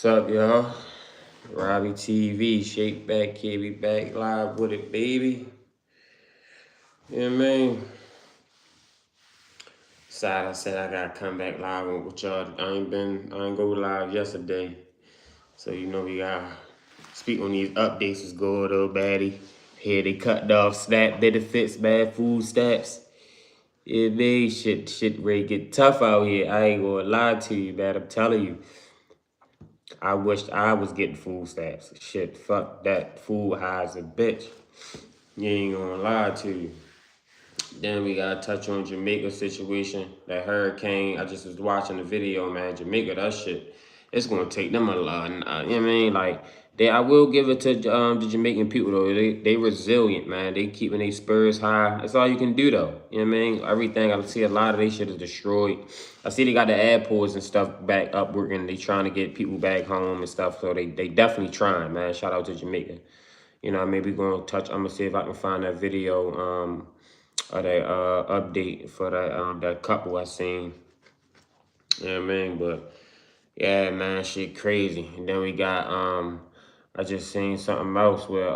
What's up, y'all? Robbie TV, Shake Back, KB back live with it, baby. Yeah, man. I said I gotta come back live with y'all. I ain't go live yesterday. So we gotta speak on these updates is good or baddie. Here they cut off SNAP benefits, bad food stamps. Yeah, man, shit ready to get tough out here. I ain't gonna lie to you, man. I'm telling you. I wished I was getting food stamps. Shit, fuck that. Food high as a bitch. You ain't gonna lie to you. Then we gotta touch on Jamaica situation. That hurricane. I just was watching the video, man. Jamaica, that shit. It's gonna take them a lot. You know what I mean? Like I will give it to the Jamaican people though. They resilient, man. They keeping their spirits high. That's all you can do though. You know what I mean? Everything I see, a lot of they shit is destroyed. I see they got the airports and stuff back up working. They trying to get people back home and stuff. So they definitely trying, man. Shout out to Jamaica. You know, maybe gonna touch. I'm gonna see if I can find that video. Or that update for that couple I seen. You know what I mean? But yeah, man, shit crazy. And then we got I just seen something else where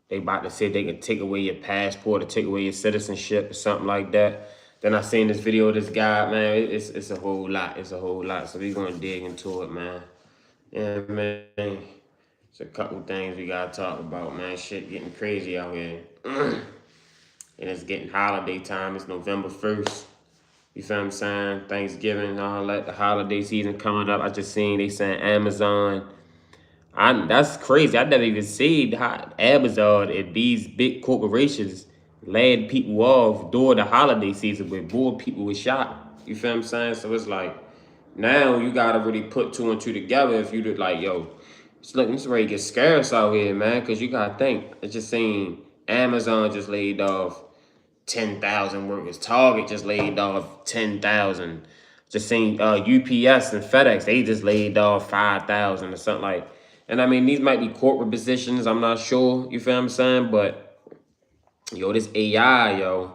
they about to say they can take away your passport or take away your citizenship or something like that. Then I seen this video of this guy, man. It's a whole lot. It's a whole lot. So we gonna dig into it, man. Yeah, man. It's a couple things we gotta talk about, man. Shit getting crazy out here. And it's getting holiday time. It's November 1st. You feel what I'm saying? Thanksgiving and all that. The holiday season coming up. I just seen they saying Amazon. That's crazy. I never even seen how Amazon and these big corporations led people off during the holiday season with more people were shot. You feel what I'm saying? So it's like now you gotta really put two and two together if you like, yo, it's ready to get scarce out here, man. Cause you gotta think. It's just saying Amazon just laid off 10,000 workers. Target just laid off 10,000. Just saying UPS and FedEx, they just laid off 5,000 or something like. And I mean, these might be corporate positions. I'm not sure. You feel what I'm saying? But yo, this AI,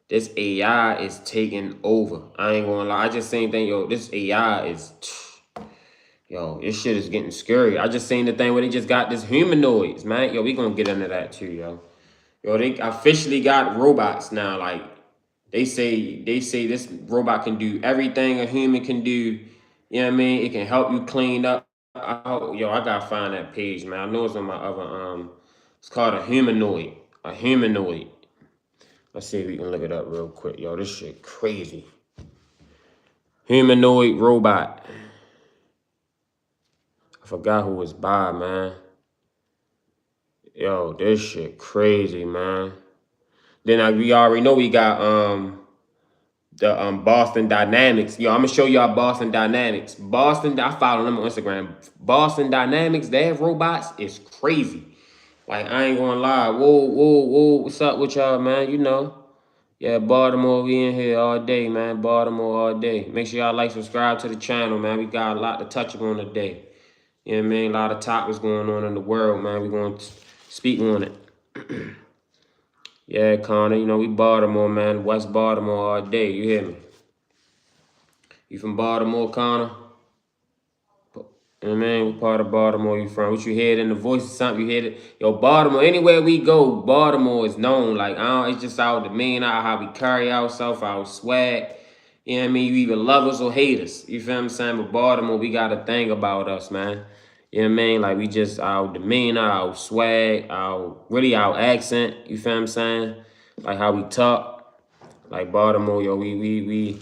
this AI is taking over. I ain't gonna lie. I just seen thing, yo, this AI is, yo, this shit is getting scary. I just seen the thing where they just got this humanoids, man. Yo, we gonna get into that too, yo. Yo, they officially got robots now. Like they say this robot can do everything a human can do. You know what I mean? It can help you clean up. Yo, I gotta find that page, man. I know it's on my other it's called a humanoid. A humanoid. Let's see if we can look it up real quick. Yo, this shit crazy. Humanoid robot. I forgot who was by, man. Yo, this shit crazy, man. Then we already know we got the Boston Dynamics. Yo, I'm gonna show y'all Boston Dynamics. I follow them on Instagram. Boston Dynamics, their robots is crazy. Like, I ain't gonna lie. Whoa. What's up with y'all, man? You know. Yeah, Baltimore, we in here all day, man. Baltimore all day. Make sure y'all like, subscribe to the channel, man. We got a lot to touch on today. You know what I mean? A lot of topics going on in the world, man. We gonna speak on it. Yeah, Connor, we Baltimore, man. West Baltimore all day. You hear me? You from Baltimore, Connor? You know what I mean? What part of Baltimore you from? What you heard in the voice or something? You heard it? Yo, Baltimore, anywhere we go, Baltimore is known. Like, it's just our demeanor, how we carry ourselves, our swag. You know what I mean? You either love us or hate us. You feel what I'm saying? But Baltimore, we got a thing about us, man. You know what I mean? Like, we just, our demeanor, our swag, our accent. You feel what I'm saying? Like, how we talk. Like, Baltimore, yo, we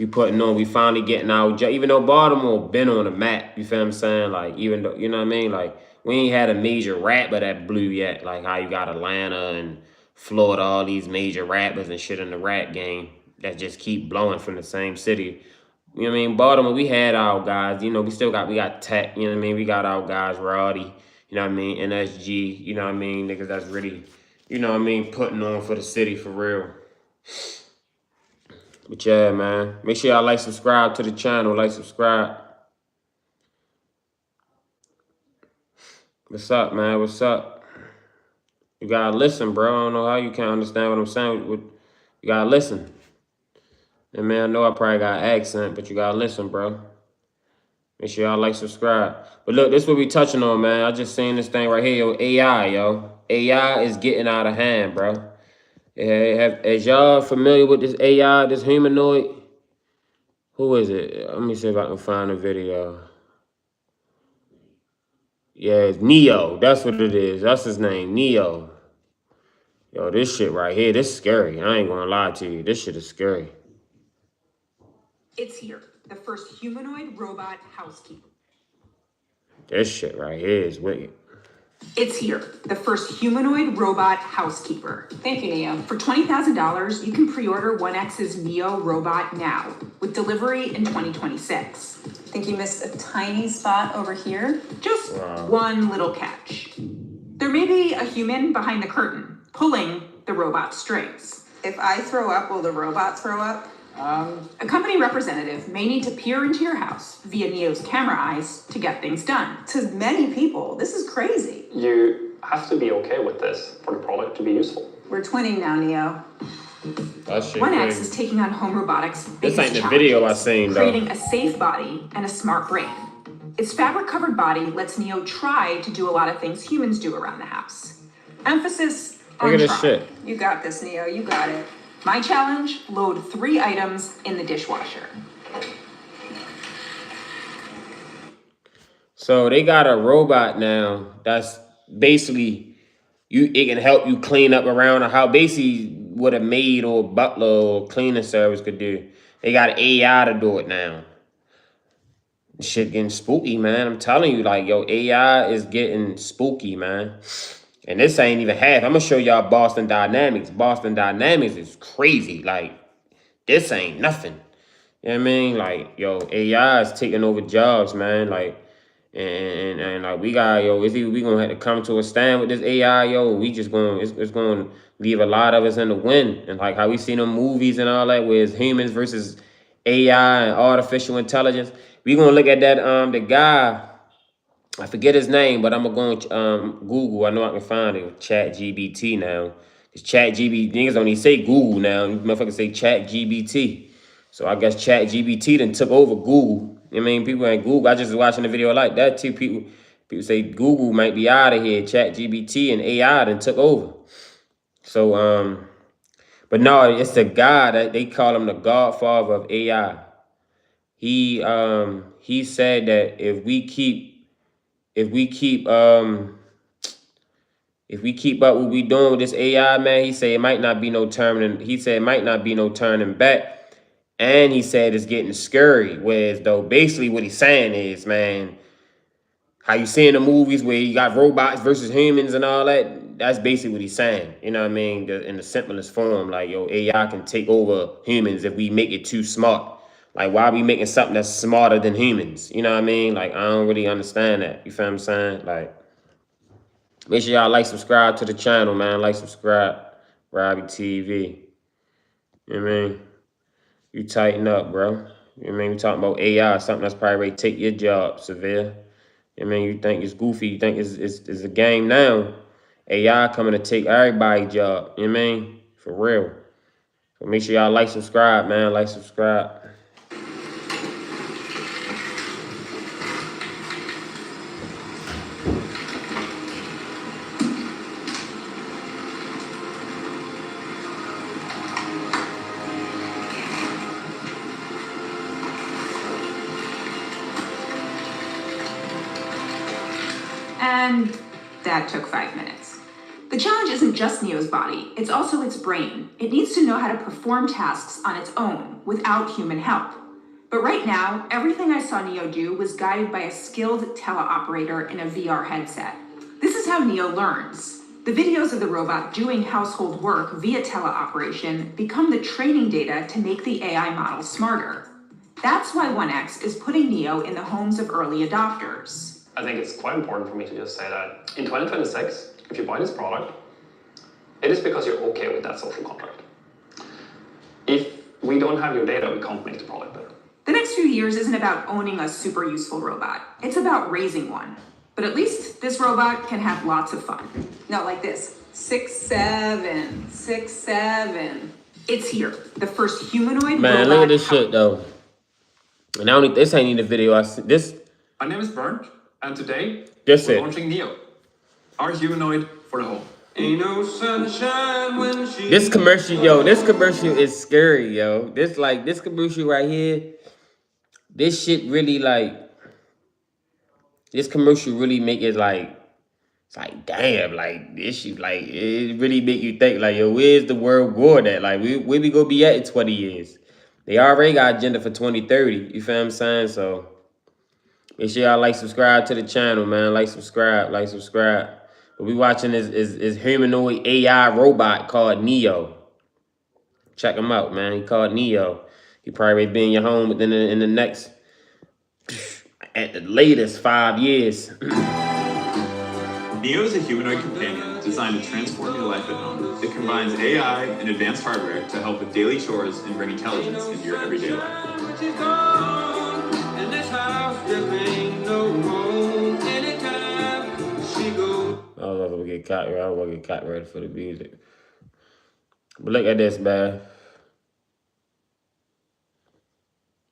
putting on, we finally getting out. Even though Baltimore been on the map, you feel what I'm saying? Like, even though, you know what I mean? Like, we ain't had a major rapper that blew yet. Like, how you got Atlanta and Florida, all these major rappers and shit in the rap game that just keep blowing from the same city. You know what I mean? Baltimore, we had our guys. We got Tech. You know what I mean? We got our guys, Roddy. You know what I mean? NSG. You know what I mean? Niggas that's really, you know what I mean, putting on for the city for real. But yeah, man. Make sure y'all subscribe to the channel. Subscribe. What's up, man? What's up? You gotta listen, bro. I don't know how you can't understand what I'm saying. You gotta listen. And man, I know I probably got an accent, but you gotta listen, bro. Make sure y'all like, subscribe. But look, this is what we touching on, man. I just seen this thing right here, yo. AI, yo. AI is getting out of hand, bro. Is y'all familiar with this AI, this humanoid? Who is it? Let me see if I can find a video. Yeah, it's Neo. That's what it is. That's his name, Neo. Yo, this shit right here, this is scary. I ain't gonna lie to you. This shit is scary. It's here, the first humanoid robot housekeeper. This shit right here is wicked. It's here, the first humanoid robot housekeeper. Thank you, Neo. For $20,000, you can pre-order 1X's Neo robot now, with delivery in 2026. Think you missed a tiny spot over here? Just one little catch. There may be a human behind the curtain, pulling the robot strings. If I throw up, will the robot throw up? A company representative may need to peer into your house via Neo's camera eyes to get things done. To many people, this is crazy. You have to be okay with this for the product to be useful. We're twinning now, Neo. That shit 1X crazy. is taking on home robotics' This biggest ain't the challenges, video I seen, though. creating a safe body and a smart brain. Its fabric-covered body lets Neo try to do a lot of things humans do around the house. Emphasis on Look at try. this shit. You got this, Neo. You got it. My challenge, load 3 items in the dishwasher. So they got a robot now that's basically it can help you clean up around the house. Basically what a maid or butler or cleaning service could do. They got AI to do it now. Shit getting spooky, man. I'm telling you, like, yo, AI is getting spooky, man. And this ain't even half. I'm gonna show y'all Boston Dynamics. Boston Dynamics is crazy. Like, this ain't nothing. You know what I mean? Like, yo, AI is taking over jobs, man. Like, and like we got, yo, is we gonna have to come to a stand with this AI, yo? We just gonna it's gonna leave a lot of us in the wind. And like how we see them movies and all that, where it's humans versus AI and artificial intelligence. We gonna look at that the guy. I forget his name, but I'm gonna go Google. I know I can find it with Chat GBT now. Cause Chat GBT niggas don't even say Google now. Motherfuckers say Chat GBT. So I guess Chat GBT then took over Google. I mean, people ain't Google. I just was watching a video like that too. People say Google might be out of here. Chat GBT and AI then took over. So but no, it's the guy that they call him the Godfather of AI. He said that if we keep up what we doing with this AI, man, he said it might not be no turning. He said it might not be no turning back. And he said it's getting scary. Whereas though basically what he's saying is, man, how you see in the movies where you got robots versus humans and all that, that's basically what he's saying. You know what I mean? In the simplest form, like, yo, AI can take over humans if we make it too smart. Like, why are we making something that's smarter than humans? You know what I mean? Like, I don't really understand that. You feel what I'm saying? Like, make sure y'all like, subscribe to the channel, man. Like, subscribe. Robbie TV. You know what I mean? You tighten up, bro. You know what I mean? We talking about AI, something that's probably ready to take your job, Severe. You know what I mean? You think it's goofy. You think it's a game now. AI coming to take everybody's job. You know what I mean? For real. So make sure y'all like, subscribe, man. Like, subscribe. And that took 5 minutes. The challenge isn't just Neo's body, it's also its brain. It needs to know how to perform tasks on its own, without human help. But right now, everything I saw Neo do was guided by a skilled teleoperator in a VR headset. This is how Neo learns. The videos of the robot doing household work via teleoperation become the training data to make the AI model smarter. That's why 1X is putting Neo in the homes of early adopters. I think it's quite important for me to just say that in 2026, if you buy this product, it is because you're okay with that social contract. If we don't have your data, we can't make the product better. The next few years isn't about owning a super useful robot. It's about raising one. But at least this robot can have lots of fun. Not like this. 6, 7, 6, 7. It's here, the first humanoid Man, robot. look at this shit though. And I don't. This ain't even the video. I see this. My name is Bernd, and today That's we're it. launching Neo, our humanoid for the home. Ain't no sunshine when she. This commercial, yo. This commercial is scary, yo. This commercial right here. This shit really like. This commercial really make it like. It's like damn, like this shit, like it really make you think like, yo, where's the world going at? Like where we gonna be at in 20 years? They already got agenda for 2030. You feel what I'm saying? So make sure y'all like, subscribe to the channel, man. Like, subscribe. But we watching is humanoid AI robot called Neo. Check him out, man. He called Neo. He probably be in your home within in the next, at the latest, 5 years. Neo is a humanoid companion designed to transform your life at home. It combines AI and advanced hardware to help with daily chores and bring intelligence into your everyday life. She's gone, and this house just ain't no home. Anytime she goes. I don't know if we get copyrighted. I don't want to get copyrighted for the music. But look at this, man.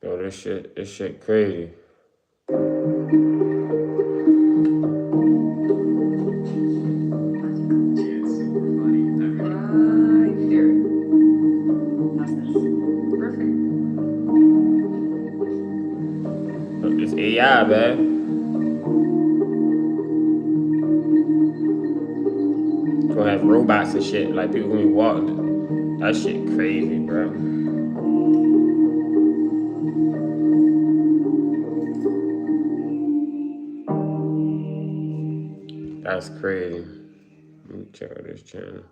Yo, this shit crazy. Look, this AI, man. Gonna have robots and shit. Like people gonna be walking. That shit crazy, bro. That's crazy. Let me check out this channel.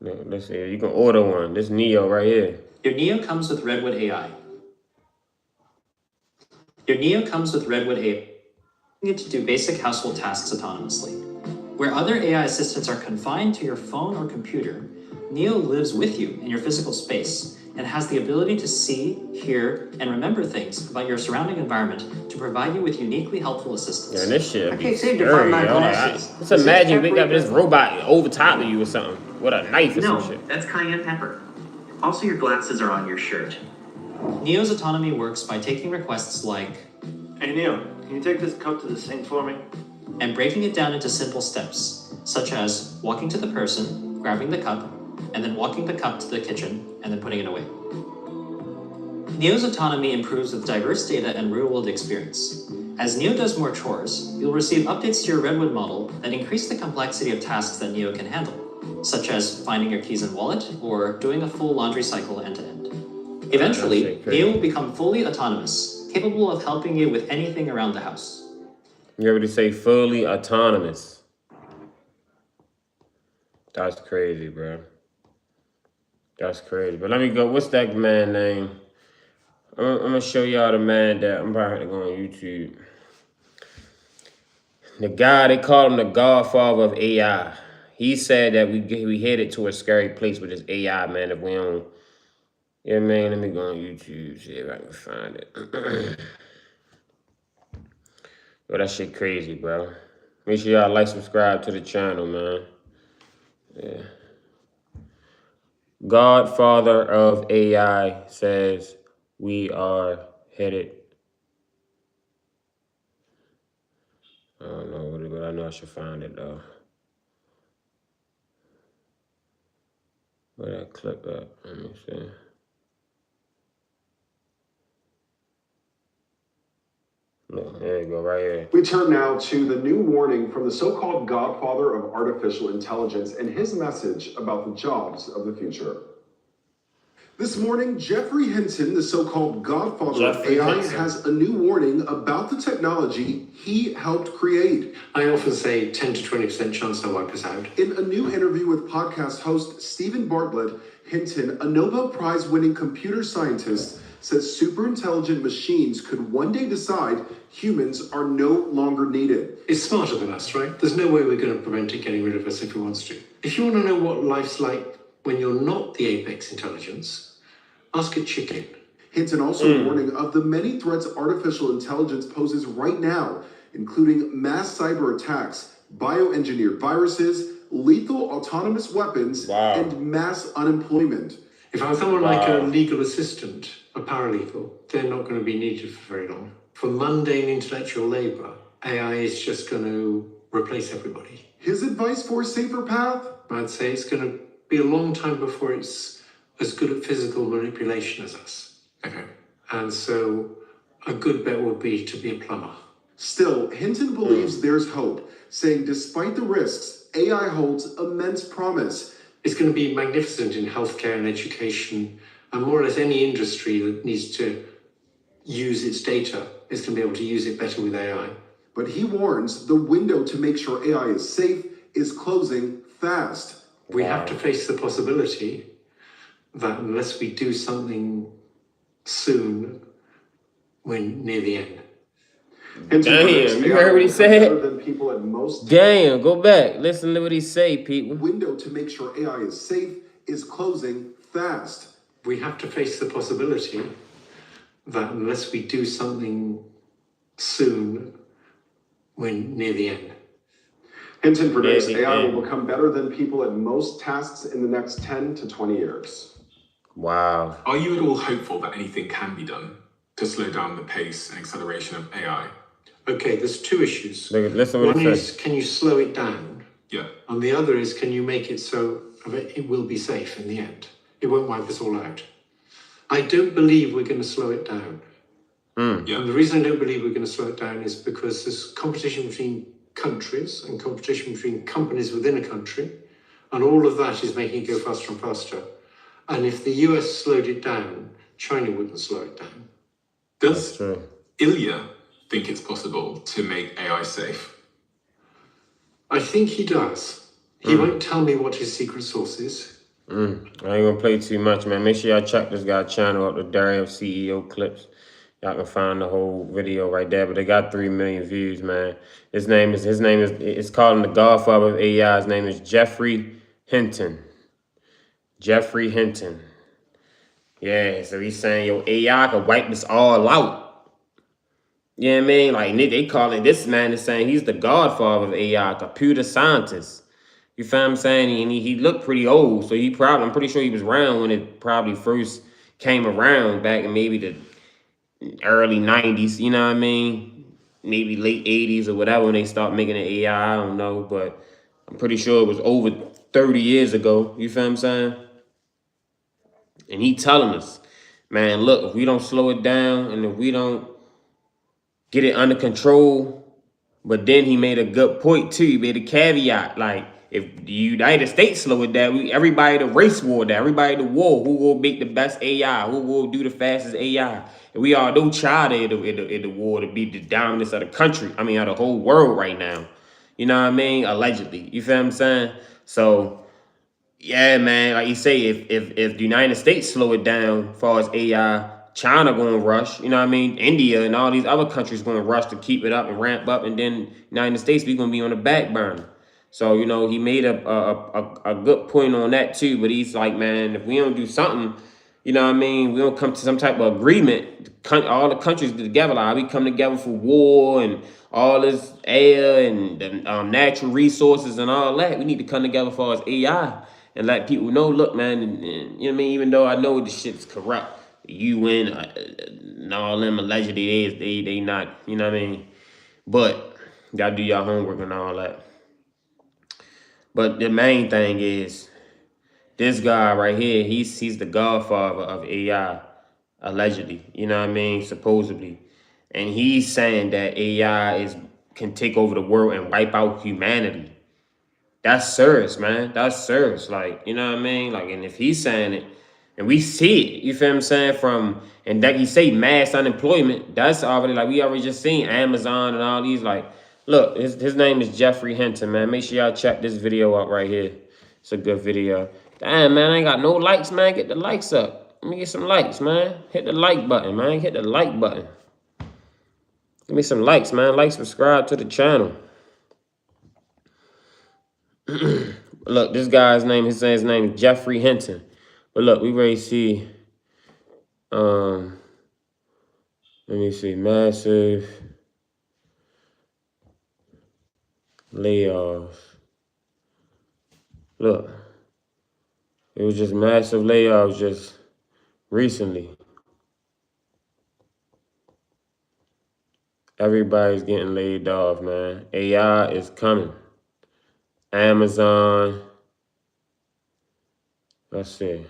No, let's see. You can order one. This Neo right here. Your Neo comes with Redwood AI. Your Neo comes with Redwood AI. You to do basic household tasks autonomously. Where other AI assistants are confined to your phone or computer, Neo lives with you in your physical space and has the ability to see, hear, and remember things about your surrounding environment to provide you with uniquely helpful assistance. Yeah, this shit I be can't seem to scary, find my yo. Like, glasses. just imagine we got this robot over top of you or something with a knife or No, some shit. that's cayenne pepper. Also, your glasses are on your shirt. Neo's autonomy works by taking requests like, Hey Neo, can you take this cup to the sink for me? and breaking it down into simple steps, such as walking to the person, grabbing the cup, and then walking the cup to the kitchen, and then putting it away. Neo's autonomy improves with diverse data and real-world experience. As Neo does more chores, you'll receive updates to your Redwood model that increase the complexity of tasks that Neo can handle, such as finding your keys and wallet, or doing a full laundry cycle end-to-end. Eventually, Neo will become fully autonomous, capable of helping you with anything around the house. You ever say fully autonomous? That's crazy, bro. That's crazy. But let me go. What's that man name? I'm gonna show y'all the man that I'm probably gonna go on YouTube. The guy, they call him the Godfather of AI. He said that we headed to a scary place with this AI, man. If we don't, yeah, man. Let me go on YouTube, see if I can find it. Yo, that shit crazy, bro. Make sure y'all like, subscribe to the channel, man. Yeah. Godfather of AI says we are headed. I don't know what it is, but I know I should find it though. Where did I click that? Let me see. Look, there you go, right here. We turn now to the new warning from the so-called godfather of artificial intelligence and his message about the jobs of the future. This morning, Jeffrey Hinton, the so-called godfather of AI, has a new warning about the technology he helped create. I often say 10 to 20% chance they'll wipe us out. In a new interview with podcast host Stephen Bartlett, Hinton, a Nobel Prize-winning computer scientist, says super intelligent machines could one day decide humans are no longer needed. It's smarter than us, right? There's no way we're going to prevent it getting rid of us if it wants to. If you want to know what life's like when you're not the apex intelligence, ask a chicken. Hinton also warning of the many threats artificial intelligence poses right now, including mass cyber attacks, bioengineered viruses, lethal autonomous weapons, Wow. and mass unemployment. If I'm someone like a Wow. legal assistant, a paralegal, they're not going to be needed for very long. For mundane intellectual labor, AI is just going to replace everybody. His advice for a safer path? I'd say it's going to be a long time before it's as good at physical manipulation as us. Okay. And so a good bet would be to be a plumber. Still, Hinton believes there's hope, saying despite the risks, AI holds immense promise. It's going to be magnificent in healthcare and education, and more or less any industry that needs to use its data is going to be able to use it better with AI. But he warns the window to make sure AI is safe is closing fast. We have to face the possibility that unless we do something soon, we're near the end. Hinton predicts Damn, you AI heard what he will become better said? than people at most. Damn, go back. Listen to what he say, people. Window to make sure AI is safe is closing fast. We have to face the possibility that unless we do something soon, we're near the end. Hinton predicts Near the AI end. will become better than people at most tasks in the next 10 to 20 years. Wow. Are you at all hopeful that anything can be done to slow down the pace and acceleration of AI? Okay, there's two issues. Listen what One he is, says. can you slow it down? Yeah. And the other is, can you make it so it will be safe in the end? It won't wipe us all out. I don't believe we're going to slow it down. Yeah. And the reason I don't believe we're going to slow it down is because there's competition between countries and competition between companies within a country, and all of that is making it go faster and faster. And if the US slowed it down, China wouldn't slow it down. Does That's true. Ilya think it's possible to make AI safe? I think he does. He won't tell me what his secret source is. I ain't gonna play too much, man. Make sure y'all check this guy's channel out, the Dario CEO clips. Y'all can find the whole video right there, but they got 3 million views, man. His name is it's called him the Godfather of AI. His name is Jeffrey Hinton. Jeffrey Hinton. Yeah, so he's saying, yo, AI can wipe us all out. You know what I mean? Like, they calling this man is saying he's the godfather of AI, computer scientist. You feel what I'm saying? And he looked pretty old, so I'm pretty sure he was around when it probably first came around back in maybe the early 90s, you know what I mean? Maybe late 80s or whatever when they start making the AI, I don't know, but I'm pretty sure it was over 30 years ago. You feel what I'm saying? And he telling us, man, look, if we don't slow it down and if we don't get it under control, but then he made a good point too. He made a caveat, like if the United States slow it down, everybody the race war that, everybody the war, who will make the best AI, who will do the fastest AI. And we all know China in the war to be the dominance of the country. I mean, of the whole world right now. You know what I mean? Allegedly. You feel what I'm saying? So yeah, man, like you say, if the United States slow it down as far as AI, China gonna rush, you know what I mean? India and all these other countries gonna rush to keep it up and ramp up, and then United States, we gonna be on the back burner. So, you know, he made a good point on that too, but he's like, man, if we don't do something, you know what I mean, we don't come to some type of agreement, all the countries get together, like we come together for war and all this air and the natural resources and all that. We need to come together as far as AI and let people know, look, man, and you know what I mean? Even though I know this shit's corrupt, the UN and all them allegedly they not, you know what I mean? But gotta do your homework and all that. But the main thing is, this guy right here, he's the godfather of AI, allegedly. You know what I mean? Supposedly. And he's saying that AI can take over the world and wipe out humanity. That's serious, man. That's serious. Like, you know what I mean? Like, and if he's saying it, and we see it, you feel what I'm saying? And that he say mass unemployment, that's already, like, we already just seen Amazon and all these, like, look, his name is Jeffrey Hinton, man. Make sure y'all check this video out right here. It's a good video. Damn, man, I ain't got no likes, man. Get the likes up. Let me get some likes, man. Hit the like button, man. Hit the like button. Give me some likes, man. Like, subscribe to the channel. Look, this guy's name, his name is Jeffrey Hinton. But look, we already see, let me see, massive layoffs. Look, it was just massive layoffs just recently. Everybody's getting laid off, man. AI is coming. Amazon. Let's see.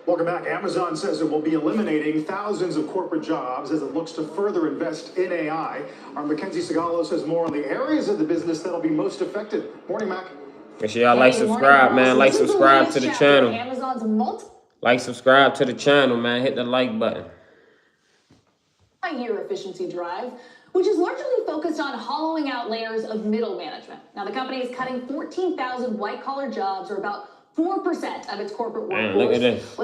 Welcome back. Amazon says it will be eliminating thousands of corporate jobs as it looks to further invest in AI. Our Mackenzie Segalo says more on the areas of the business that'll be most affected. Morning, Mac. Make sure y'all like, subscribe, man. Like, subscribe to the channel. Like, subscribe to the channel, man. Hit the like button. Year efficiency drive, which is largely focused on hollowing out layers of middle management. Now, the company is cutting 14,000 white-collar jobs, or about 4% of its corporate workforce. Man, look at this.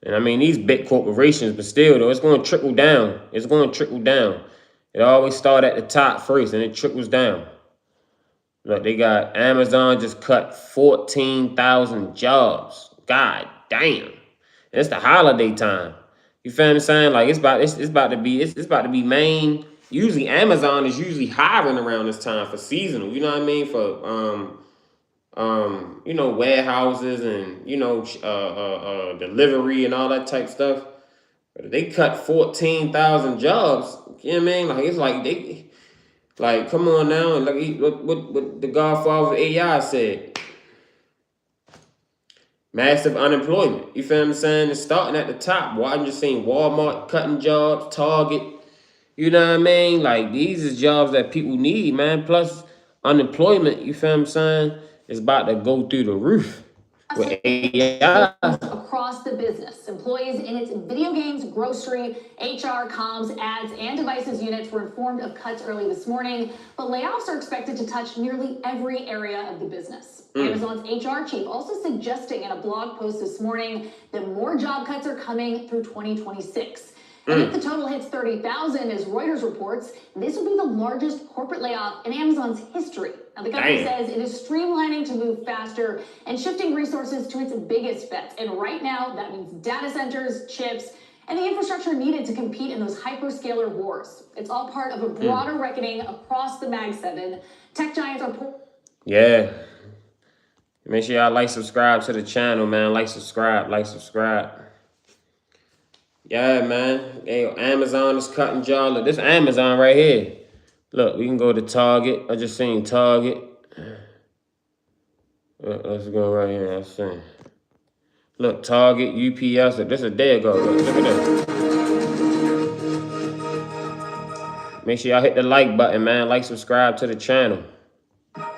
And I mean, these big corporations, but still, though, it's going to trickle down. It's going to trickle down. It always starts at the top first, and it trickles down. Look, they got Amazon just cut 14,000 jobs. God damn. And it's the holiday time. You feel what I'm saying? Like, it's about to be main. Usually Amazon is usually hiring around this time for seasonal. You know what I mean? For you know, warehouses and, you know, delivery and all that type stuff. But they cut 14,000 jobs. You know what I mean? Like, it's like they, like, come on now. And like what the Godfather of AI said. Massive unemployment. You feel what I'm saying? It's starting at the top. Well, I'm just saying Walmart cutting jobs, Target. You know what I mean? Like, these is jobs that people need, man. Plus, unemployment, you feel what I'm saying, is about to go through the roof with AI. Across the business, employees in its video games, grocery, HR, comms, ads, and devices units were informed of cuts early this morning, but layoffs are expected to touch nearly every area of the business. Amazon's HR chief also suggesting in a blog post this morning that more job cuts are coming through 2026. And if the total hits 30,000, as Reuters reports, this will be the largest corporate layoff in Amazon's history. Now, the company says it is streamlining to move faster and shifting resources to its biggest bets. And right now, that means data centers, chips, and the infrastructure needed to compete in those hyperscaler wars. It's all part of a broader reckoning across the Mag 7. Tech giants are... Yeah. Make sure y'all like, subscribe to the channel, man. Like, subscribe. Yeah, man. Hey, Amazon is cutting jobs. Look, this Amazon right here. Look, we can go to Target. I just seen Target. Let's go right here. Let's see. Look, Target, UPS. Look, this a day ago. Look at this. Make sure y'all hit the like button, man. Like, subscribe to the channel.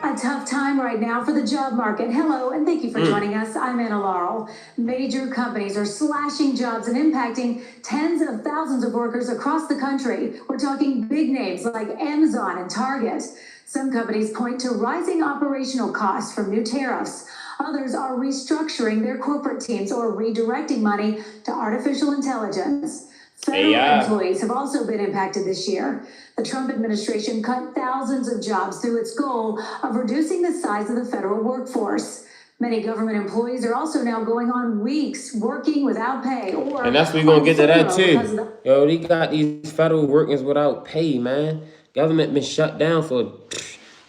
A tough time right now for the job market. Hello, and thank you for joining us. I'm Anna Laurel. Major companies are slashing jobs and impacting tens of thousands of workers across the country. We're talking big names like Amazon and Target. Some companies point to rising operational costs from new tariffs. Others are restructuring their corporate teams or redirecting money to artificial intelligence. Federal employees have also been impacted this year. The Trump administration cut thousands of jobs through its goal of reducing the size of the federal workforce. Many government employees are also now going on weeks working without pay. And that's what we're going to get to that too. Yo, they got these federal workers without pay, man. Government been shut down for,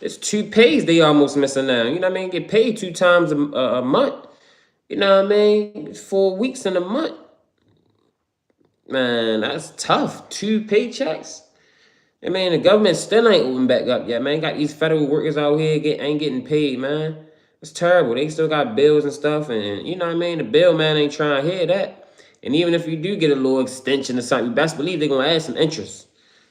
it's 2 pays they almost missing now. You know what I mean? Get paid 2 times a month. You know what I mean? It's 4 weeks in a month. Man, that's tough. 2 paychecks. I mean, the government still ain't opened back up yet, man. Got these federal workers out here ain't getting paid, man. It's terrible. They still got bills and stuff, and you know what I mean? The bill man ain't trying to hear that. And even if you do get a little extension or something, you best believe they're gonna add some interest.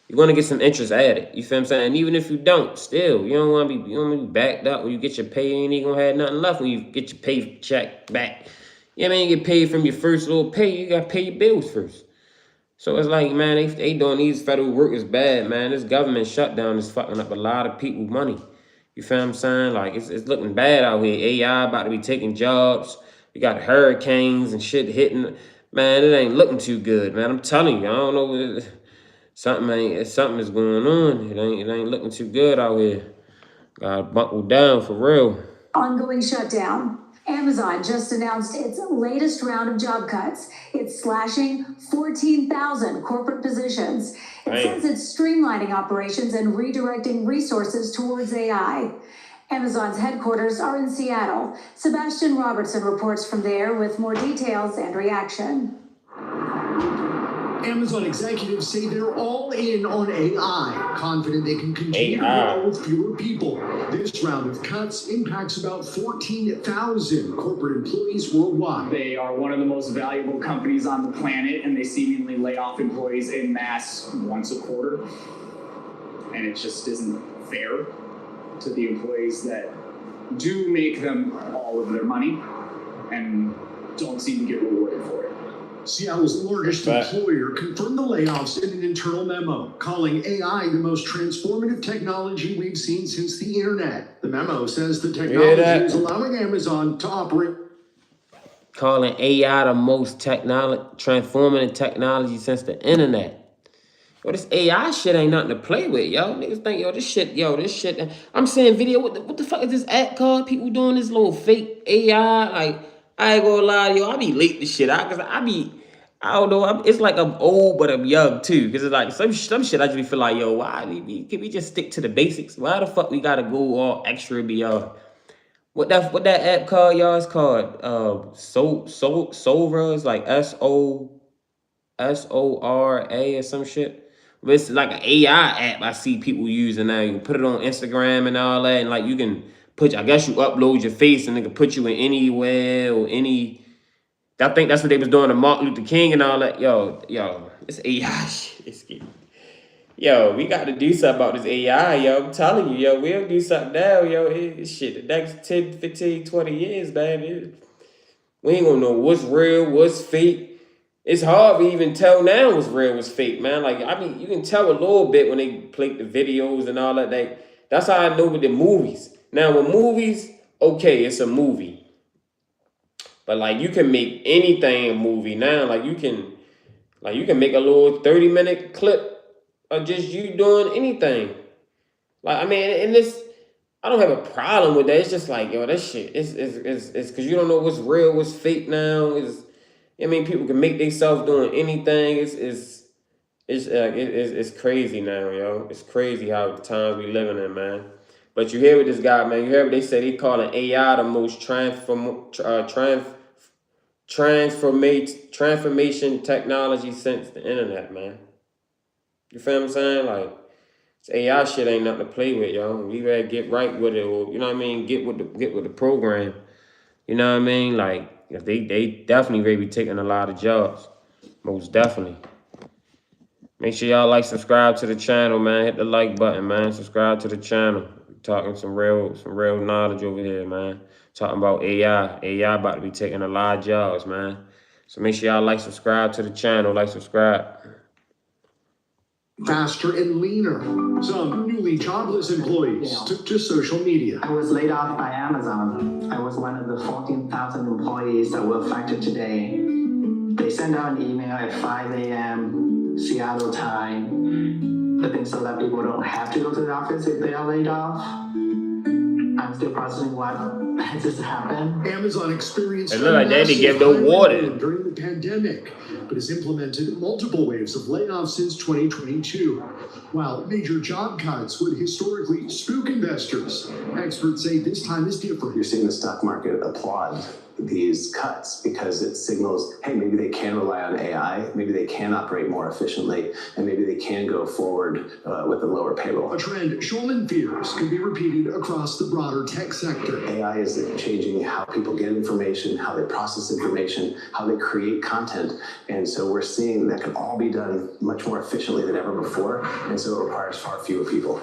You're gonna get some interest added. You feel what I'm saying? And even if you don't, still, you don't wanna be backed up when you get your pay, you ain't even gonna have nothing left when you get your paycheck back. You know what I mean? You get paid from your first little pay, you gotta pay your bills first. So it's like, man, they doing these federal workers bad, man. This government shutdown is fucking up a lot of people's money. You feel what I'm saying? Like, it's looking bad out here. AI about to be taking jobs. We got hurricanes and shit hitting. Man, it ain't looking too good, man. I'm telling you, I don't know. Something is going on. It ain't looking too good out here. Gotta buckle down for real. Ongoing shutdown. Amazon just announced its latest round of job cuts. It's slashing 14,000 corporate positions. It says it's streamlining operations and redirecting resources towards AI. Amazon's headquarters are in Seattle. Sebastian Robertson reports from there with more details and reaction. Amazon executives say they're all in on AI, confident they can continue to grow with fewer people. This round of cuts impacts about 14,000 corporate employees worldwide. They are one of the most valuable companies on the planet, and they seemingly lay off employees en masse once a quarter. And it just isn't fair to the employees that do make them all of their money and don't seem to get rewarded for it. Seattle's largest employer confirmed the layoffs in an internal memo, calling AI the most transformative technology we've seen since the internet. The memo says the technology is allowing Amazon to operate. Calling AI the most transformative technology since the internet. Yo, this AI shit ain't nothing to play with, yo. Niggas think, this shit. I'm seeing video. What the fuck is this app called? People doing this little fake AI. Like, I ain't gonna lie, yo. I be late to shit out because I don't know. It's like I'm old, but I'm young too. Because it's like some shit I just feel like, yo, why can we just stick to the basics? Why the fuck we gotta go all extra and be what that app called, y'all? It's called Sora. It's like SORA or some shit. But it's like an AI app I see people using now. You can put it on Instagram and all that, and like you can I guess you upload your face and it can put you in anywhere or any. I think that's what they was doing to Martin Luther King and all that. Yo, it's AI shit. It's getting. Yo, we got to do something about this AI, yo. I'm telling you, yo, we'll do something now, yo. Shit, the next 10, 15, 20 years, man. We ain't gonna know what's real, what's fake. It's hard to even tell now what's real, what's fake, man. Like, I mean, you can tell a little bit when they play the videos and all that. That's how I know with the movies. Now, with movies, okay, it's a movie. But, like, you can make anything a movie now. Like, you can make a little 30-minute clip of just you doing anything. Like, I mean, and this, I don't have a problem with that. It's just like, yo, that shit, it's because you don't know what's real, what's fake now. I mean, people can make themselves doing anything. It's crazy now, yo. It's crazy how the times we living in, man. But you hear what this guy, man. You hear what they say? They calling AI the most transformation technology since the internet, man. You feel what I'm saying? Like, this AI shit ain't nothing to play with, yo. We gotta get right with it, or you know what I mean? Get with the program. You know what I mean? Like, if they definitely may be taking a lot of jobs. Most definitely. Make sure y'all subscribe to the channel, man. Hit the like button, man. Subscribe to the channel. Talking some real knowledge over here, man. Talking about AI. AI about to be taking a lot of jobs, man. So make sure y'all subscribe to the channel. Subscribe. Faster and leaner. Some newly jobless employees took to social media. I was laid off by Amazon. I was one of the 14,000 employees that were affected today. They sent out an email at 5 a.m. Seattle time, I think so that people don't have to go to the office if they are laid off. I'm still processing what just happened. Amazon experienced it looked like they didn't give no warning during the pandemic, but has implemented multiple waves of layoffs since 2022. While major job cuts would historically spook investors, experts say this time is different. You're seeing the stock market applaud these cuts because it signals, hey, maybe they can rely on AI, maybe they can operate more efficiently, and maybe they can go forward with a lower payroll. A trend Schulman fears can be repeated across the broader tech sector. AI is changing how people get information, how they process information, how they create content, and so we're seeing that can all be done much more efficiently than ever before, and so it requires far fewer people.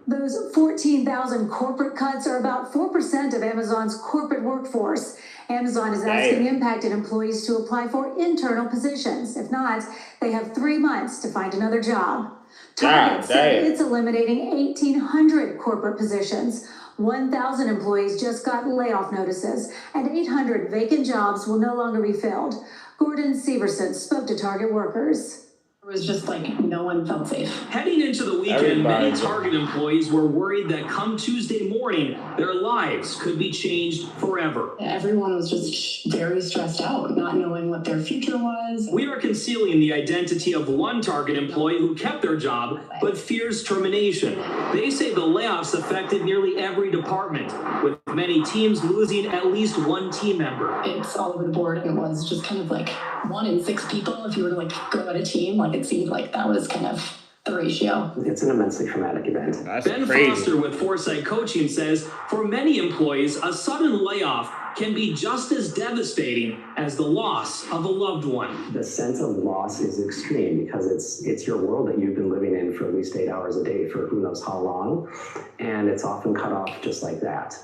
Those 14,000 corporate cuts are about 4% of Amazon's corporate workforce. Amazon is asking impacted employees to apply for internal positions. If not, they have 3 months to find another job. Target said it's eliminating 1,800 corporate positions. 1,000 employees just got layoff notices, and 800 vacant jobs will no longer be filled. Gordon Severson spoke to Target workers. It was just like no one felt safe. Heading into the weekend, many Target employees were worried that come Tuesday morning, their lives could be changed forever. Everyone was just very stressed out, not knowing what their future was. We are concealing the identity of one Target employee who kept their job but fears termination. They say the layoffs affected nearly every department, with many teams losing at least one team member. It's all over the board, and it was just kind of like 1 in 6 people. If you were to like go at a team, like it seemed like that was kind of the ratio. It's an immensely traumatic event. That's Ben crazy. Foster with Foresight Coaching says, for many employees, a sudden layoff can be just as devastating as the loss of a loved one. The sense of loss is extreme because it's your world that you've been living in for at least 8 hours a day for who knows how long, and it's often cut off just like that.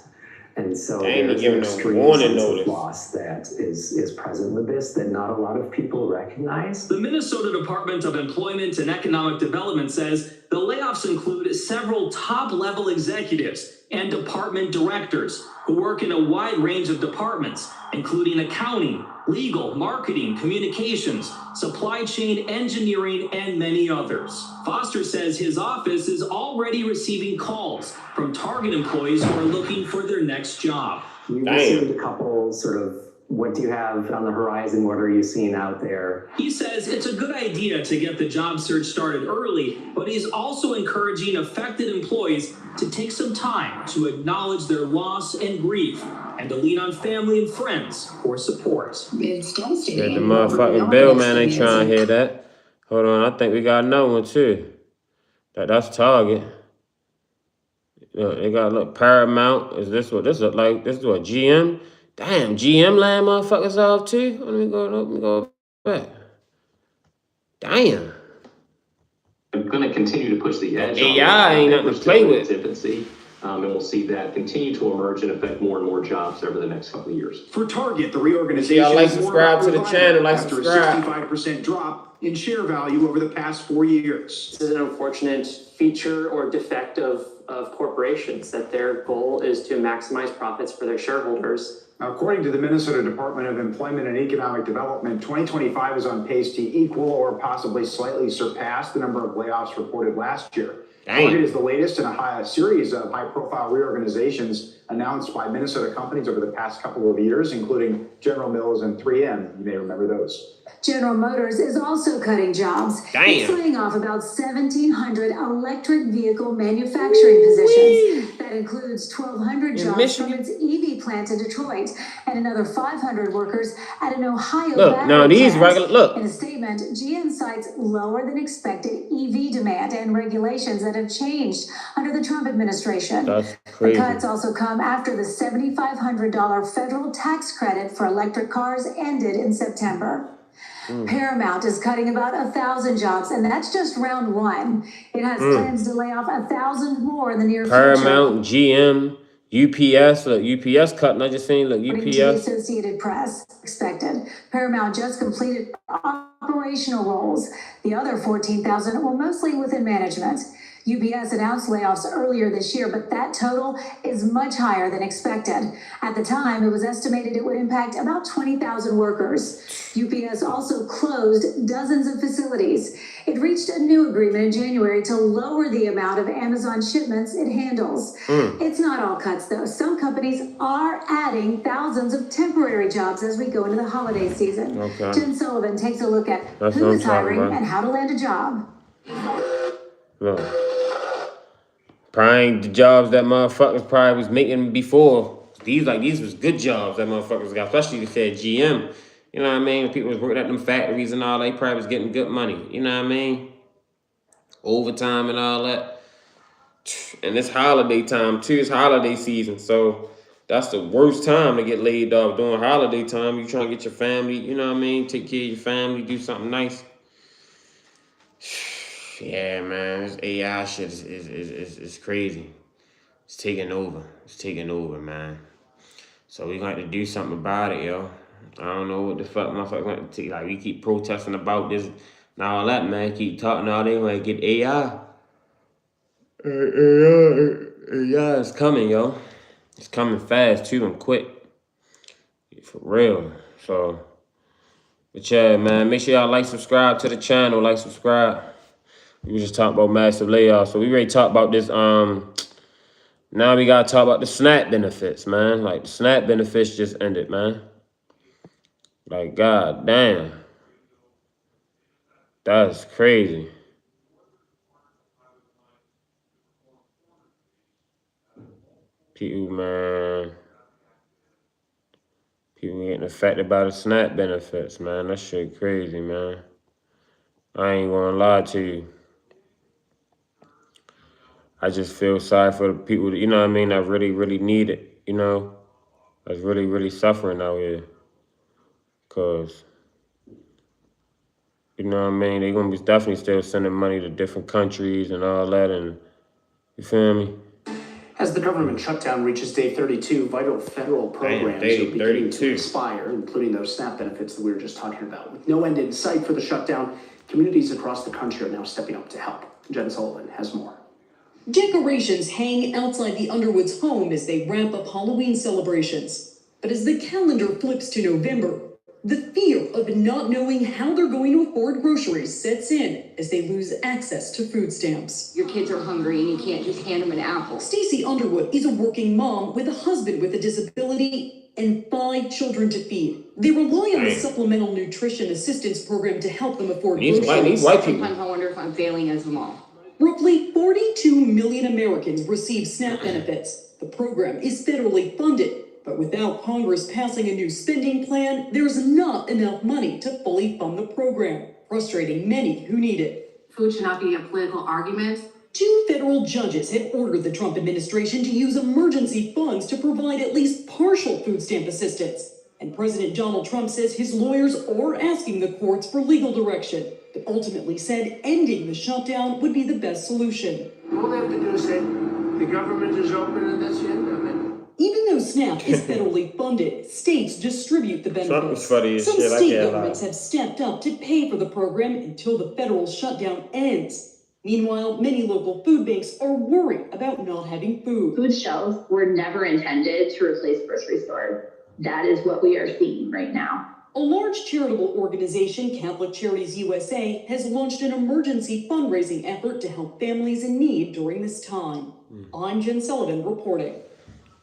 And so there's an extreme sense of loss that is present with this that not a lot of people recognize. The Minnesota Department of Employment and Economic Development says the layoffs include several top-level executives and department directors who work in a wide range of departments, including accounting, legal, marketing, communications, supply chain, engineering, and many others. Foster says his office is already receiving calls from Target employees who are looking for their next job. We received a couple sort of, what do you have on the horizon? What are you seeing out there? He says it's a good idea to get the job search started early, but he's also encouraging affected employees to take some time to acknowledge their loss and grief and to lean on family and friends for support. It's devastating. Yeah, the motherfucking bill, man, ain't trying to hear that. Hold on, I think we got another one too. That's Target. Look, they got Paramount. Is this what this look like? This is what GM? Damn, GM laying motherfuckers off too. Let me go back. Damn. I'm going to continue to push the edge. AI ain't nothing to play with. Infancy, and we'll see that continue to emerge and affect more and more jobs over the next couple of years. For Target, the reorganization Yeah, like, is more subscribe to the about channel, like, after subscribe. a 65% drop in share value over the past 4 years. This is an unfortunate feature or defect of corporations, that their goal is to maximize profits for their shareholders. According to the Minnesota Department of Employment and Economic Development, 2025 is on pace to equal or possibly slightly surpass the number of layoffs reported last year. Target is the latest in a series of high-profile reorganizations announced by Minnesota companies over the past couple of years, including General Mills and 3M. You may remember those. General Motors is also cutting jobs. It's laying off about 1,700 electric vehicle manufacturing positions. That includes 1,200 jobs from its EV plant in Detroit and another 500 workers at an Ohio battery plant. In a statement, GM cites lower than expected EV demand and regulations that have changed under the Trump administration. That's crazy. The cuts also come after the $7,500 federal tax credit for electric cars ended in September. Paramount is cutting about 1,000 jobs, and that's just round one. It has plans to lay off 1,000 more in the near future. Paramount, GM, UPS. Look, UPS cutting. I just seen, look, According to the UPS. Associated Press, expected. Paramount just completed operational roles. The other 14,000 were mostly within management. UPS announced layoffs earlier this year, but that total is much higher than expected. At the time, it was estimated it would impact about 20,000 workers. UPS also closed dozens of facilities. It reached a new agreement in January to lower the amount of Amazon shipments it handles. It's not all cuts, though. Some companies are adding thousands of temporary jobs as we go into the holiday season. Okay. Jen Sullivan takes a look at That's who what is I'm talking hiring about. and how to land a job. Look. Probably ain't the jobs that motherfuckers probably was making before. These was good jobs that motherfuckers got, especially if they said GM. You know what I mean? People was working at them factories and all, they probably was getting good money. You know what I mean? Overtime and all that. And it's holiday time too. It's holiday season. So that's the worst time to get laid off during holiday time. You trying to get your family, you know what I mean? Take care of your family, do something nice. Yeah, man, this AI shit is crazy. It's taking over. It's taking over, man. So we gonna have to do something about it, yo. I don't know what the fuck motherfuckers gonna have to take. Like, we keep protesting about this and all that, man. Keep talking all day, like, get AI. AI is coming, yo. It's coming fast, too, and quick. For real. So But yeah, man, make sure y'all like, subscribe to the channel, like, subscribe. We just talked about massive layoffs. So we already talked about this. Now we gotta talk about the SNAP benefits, man. Like the SNAP benefits just ended, man. Like, god damn. That's crazy. People, man. People getting affected by the SNAP benefits, man. That shit crazy, man. I ain't gonna lie to you. I just feel sorry for the people, that, you know what I mean, that really, really need it, you know? That's really, really suffering out here. Because, you know what I mean, they're going to be definitely still sending money to different countries and all that, and you feel me? As the government shutdown reaches day 32, vital federal programs are beginning to expire, including those SNAP benefits that we were just talking about. With no end in sight for the shutdown, communities across the country are now stepping up to help. Jen Sullivan has more. Decorations hang outside the Underwoods' home as they ramp up Halloween celebrations. But as the calendar flips to November, the fear of not knowing how they're going to afford groceries sets in as they lose access to food stamps. Your kids are hungry and you can't just hand them an apple. Stacey Underwood is a working mom with a husband with a disability and 5 children to feed. They rely on the Supplemental Nutrition Assistance Program to help them afford groceries. Sometimes I wonder if I'm failing as a mom. Roughly 42 million Americans receive SNAP benefits. The program is federally funded, but without Congress passing a new spending plan, there's not enough money to fully fund the program, frustrating many who need it. Food should not be a political argument. 2 federal judges have ordered the Trump administration to use emergency funds to provide at least partial food stamp assistance. And President Donald Trump says his lawyers are asking the courts for legal direction, but ultimately said ending the shutdown would be the best solution. All they have to do is say, the government is open and that's the end of it. Even though SNAP is federally funded, states distribute the benefits. Trump was funny as Some shit, I state can't governments have stepped up to pay for the program until the federal shutdown ends. Meanwhile, many local food banks are worried about not having food. Food shelves were never intended to replace grocery stores. That is what we are seeing right now. A large charitable organization, Catholic Charities USA, has launched an emergency fundraising effort to help families in need during this time. I'm Jen Sullivan reporting.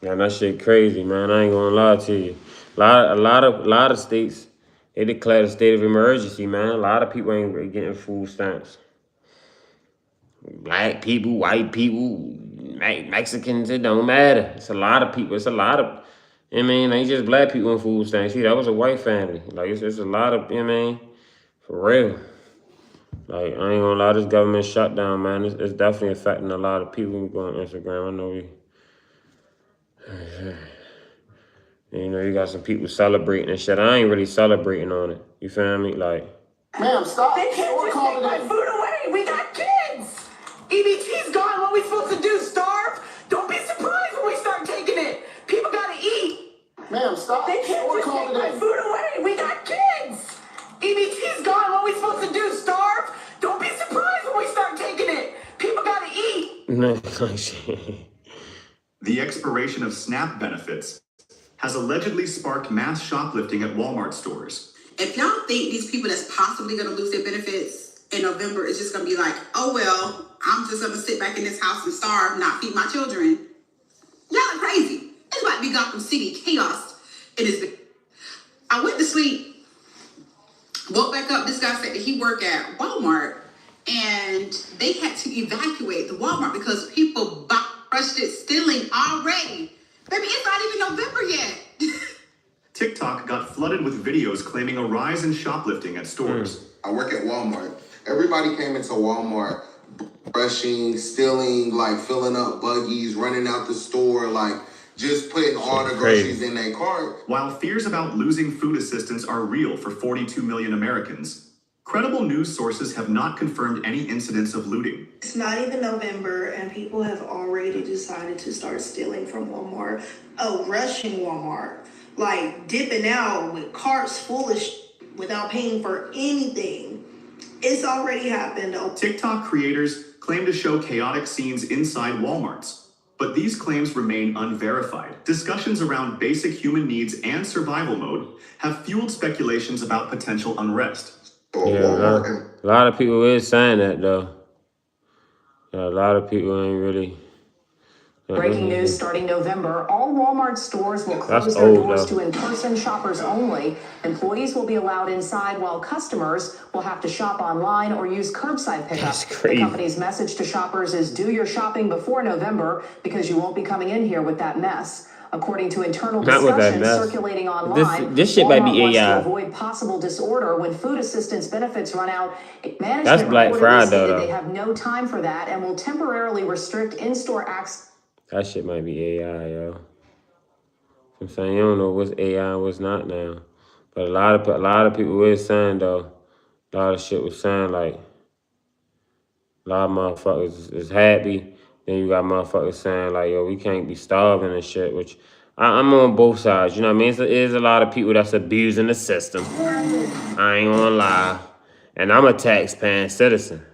Man, that shit crazy, man. I ain't gonna lie to you. A lot of states, they declared a state of emergency, man. A lot of people ain't getting food stamps. Black people, white people, Mexicans, it don't matter. It's a lot of people. It's a lot of, I mean, ain't just black people in food stamps. See, that was a white family. Like, it's a lot of, I mean, for real. Like, I ain't gonna lie, this government shutdown, man, it's definitely affecting a lot of people who go on Instagram. I know you know, you got some people celebrating and shit. I ain't really celebrating on it. You feel me? Like, Ma'am, stop. They can't just take my food away. We got kids. EBT's gone. What are we supposed to do? Starve? Don't be surprised when we start taking it. People gotta eat. Ma'am, stop. They can't just take my food away. We got kids. EBT's gone. What are we supposed to do? Starve? Don't be surprised when we start taking it. People gotta eat. The expiration of SNAP benefits has allegedly sparked mass shoplifting at Walmart stores. If y'all think these people that's possibly going to lose their benefits in November is just going to be like, oh, well, I'm just going to sit back in this house and starve, not feed my children, y'all are crazy. It's about to be Gotham City chaos in this. I went to sleep, woke back up. This guy said that he worked at Walmart and they had to evacuate the Walmart because people rushed it stealing already. Baby, it's not even November yet. TikTok got flooded with videos claiming a rise in shoplifting at stores. I work at Walmart. Everybody came into Walmart rushing, stealing, like filling up buggies, running out the store, like just putting all the groceries in their cart. While fears about losing food assistance are real for 42 million Americans, credible news sources have not confirmed any incidents of looting. It's not even November and people have already decided to start stealing from Walmart. Rushing Walmart. Like dipping out with carts full of without paying for anything. It's already happened. TikTok creators claim to show chaotic scenes inside Walmarts. But these claims remain unverified. Discussions around basic human needs and survival mode have fueled speculations about potential unrest. Yeah, a lot of people is saying that though. Yeah, a lot of people ain't really. Breaking news starting November, all Walmart stores will close their doors to in-person shoppers only. Employees will be allowed inside while customers will have to shop online or use curbside pickup. The company's message to shoppers is do your shopping before November because you won't be coming in here with that mess. According to internal discussions circulating online, this shit might be wants AI. to avoid possible disorder when food assistance benefits run out. Management That's Black Friday stated though. They have no time for that and will temporarily restrict in-store access. That shit might be AI, yo. I'm saying you don't know what's AI and what's not now. But a lot of people is saying though, a lot of shit was saying like a lot of motherfuckers is happy. Then you got motherfuckers saying like, yo, we can't be starving and shit, which I'm on both sides. You know what I mean? It is a lot of people that's abusing the system. I ain't gonna lie. And I'm a tax-paying citizen.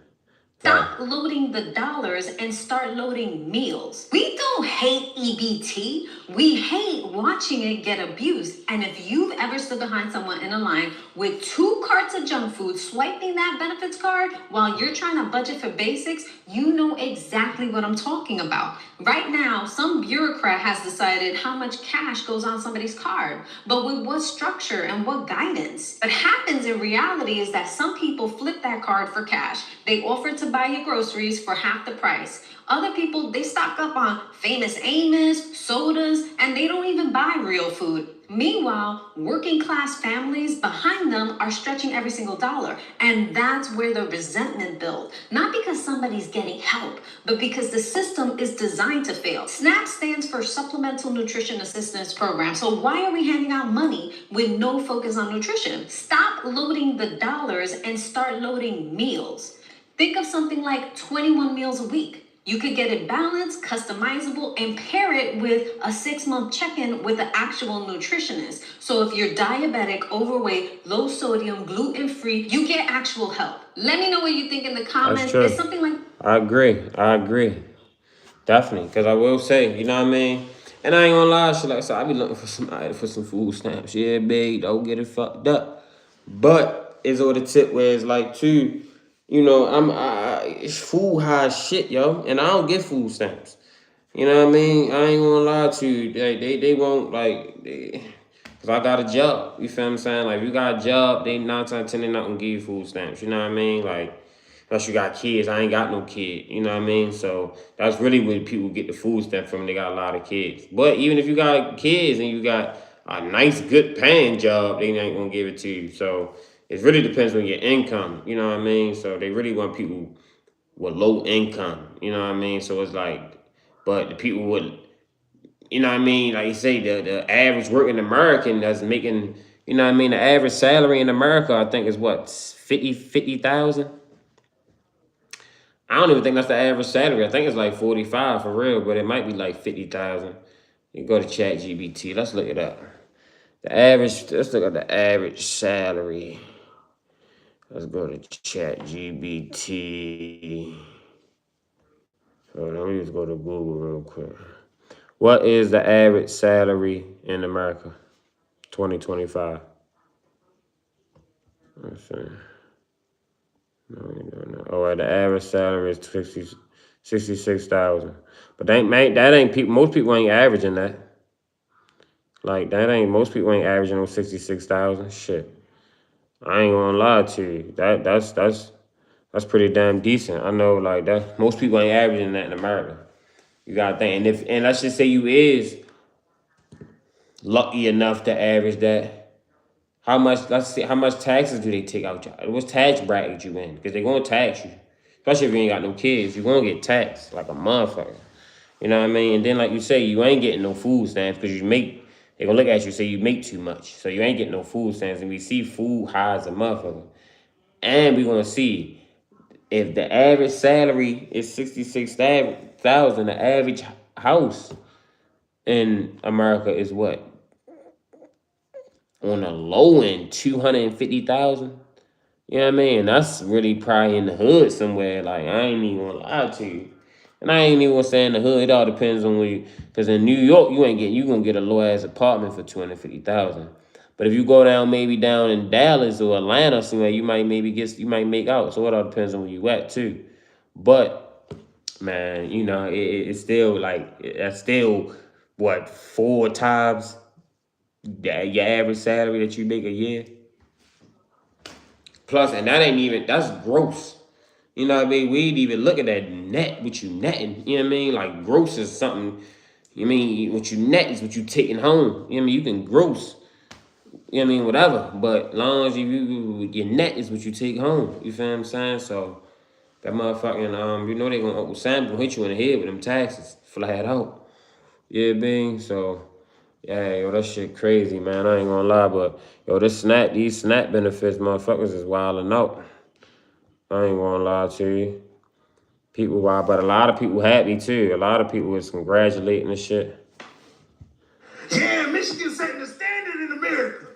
Stop loading the dollars and start loading meals. We don't hate EBT. We hate watching it get abused. And if you've ever stood behind someone in a line with 2 carts of junk food, swiping that benefits card while you're trying to budget for basics, you know exactly what I'm talking about. Right now, some bureaucrat has decided how much cash goes on somebody's card, but with what structure and what guidance? What happens in reality is that some people flip that card for cash. They offer to buy your groceries for half the price. Other people, they stock up on Famous Amos, sodas, and they don't even buy real food. Meanwhile, working class families behind them are stretching every single dollar. And that's where the resentment builds. Not because somebody's getting help, but because the system is designed to fail. SNAP stands for Supplemental Nutrition Assistance Program. So why are we handing out money with no focus on nutrition? Stop loading the dollars and start loading meals. Think of something like 21 meals a week. You could get it balanced, customizable, and pair it with a 6-month check-in with an actual nutritionist. So if you're diabetic, overweight, low sodium, gluten-free, you get actual help. Let me know what you think in the comments. It's something like... I agree. Definitely. Because I will say, you know what I mean? And I ain't gonna lie, shit like so I be looking for somebody for some food stamps. Yeah, babe, don't get it fucked up. But it's over the tip where it's like, too, you know, it's food high as shit, yo. And I don't get food stamps. You know what I mean? I ain't gonna lie to you. They won't, like, because I got a job. You feel what I'm saying? Like, if you got a job, they 9 times out of 10, they not gonna give you food stamps. You know what I mean? Like, unless you got kids. I ain't got no kid. You know what I mean? So that's really where people get the food stamp from. They got a lot of kids. But even if you got kids and you got a nice, good paying job, they ain't gonna give it to you. So it really depends on your income. You know what I mean? So they really want people with low income. You know what I mean? So it's like, but the people with, you know what I mean? Like you say, the average working American that's making, you know what I mean? The average salary in America, I think is what, 50,000? I don't even think that's the average salary. I think it's like 45 for real, but it might be like 50,000. You go to ChatGPT. Let's look it up. Let's look at the average salary. Let's go to ChatGPT. Hold on, let me just go to Google real quick. What is the average salary in America? 2025. Let's see. No. All right, the average salary is 66,000. But that ain't people. Most people ain't averaging that. Like most people ain't averaging on 66,000. Shit, I ain't gonna lie to you. That's pretty damn decent. I know, like that. Most people ain't averaging that in America. You gotta think, and let's just say you is lucky enough to average that. How much? Let's see. How much taxes do they take out? What's tax bracket you in? Because they gonna tax you, especially if you ain't got no kids. You gonna get taxed like a motherfucker. You know what I mean? And then, like you say, you ain't getting no food stamps because you make. They gonna look at you and say you make too much, so you ain't getting no food stamps. And we see food high as a motherfucker, and we gonna see if the average salary is 66,000. The average house in America is what? On the low end, 250,000. You know what I mean? That's really probably in the hood somewhere. Like, I ain't even gonna lie to you. And I ain't even saying the hood. It all depends on where you. Because in New York, you gonna get a low ass apartment for $250,000. But if you go down maybe down in Dallas or Atlanta somewhere, you might make out. So it all depends on where you at too. But man, you know, it's still like that's still what 4 times your average salary that you make a year. Plus, and that's gross. You know what I mean? We ain't even look at that net, what you netting. You know what I mean? Like gross is something. You mean what you net is what you taking home. You know what I mean? You can gross. You know what I mean? Whatever. But long as your net is what you take home. You feel what I'm saying? So that motherfucking you know they gonna Uncle Sam gonna hit you in the head with them taxes. Flat out. You know what I mean? So yeah, yo, that shit crazy, man. I ain't gonna lie, but yo, these SNAP benefits, motherfuckers is wilding out. I ain't gonna lie to you. People wild, but a lot of people happy too. A lot of people is congratulating and shit. Yeah, Michigan setting the standard in America.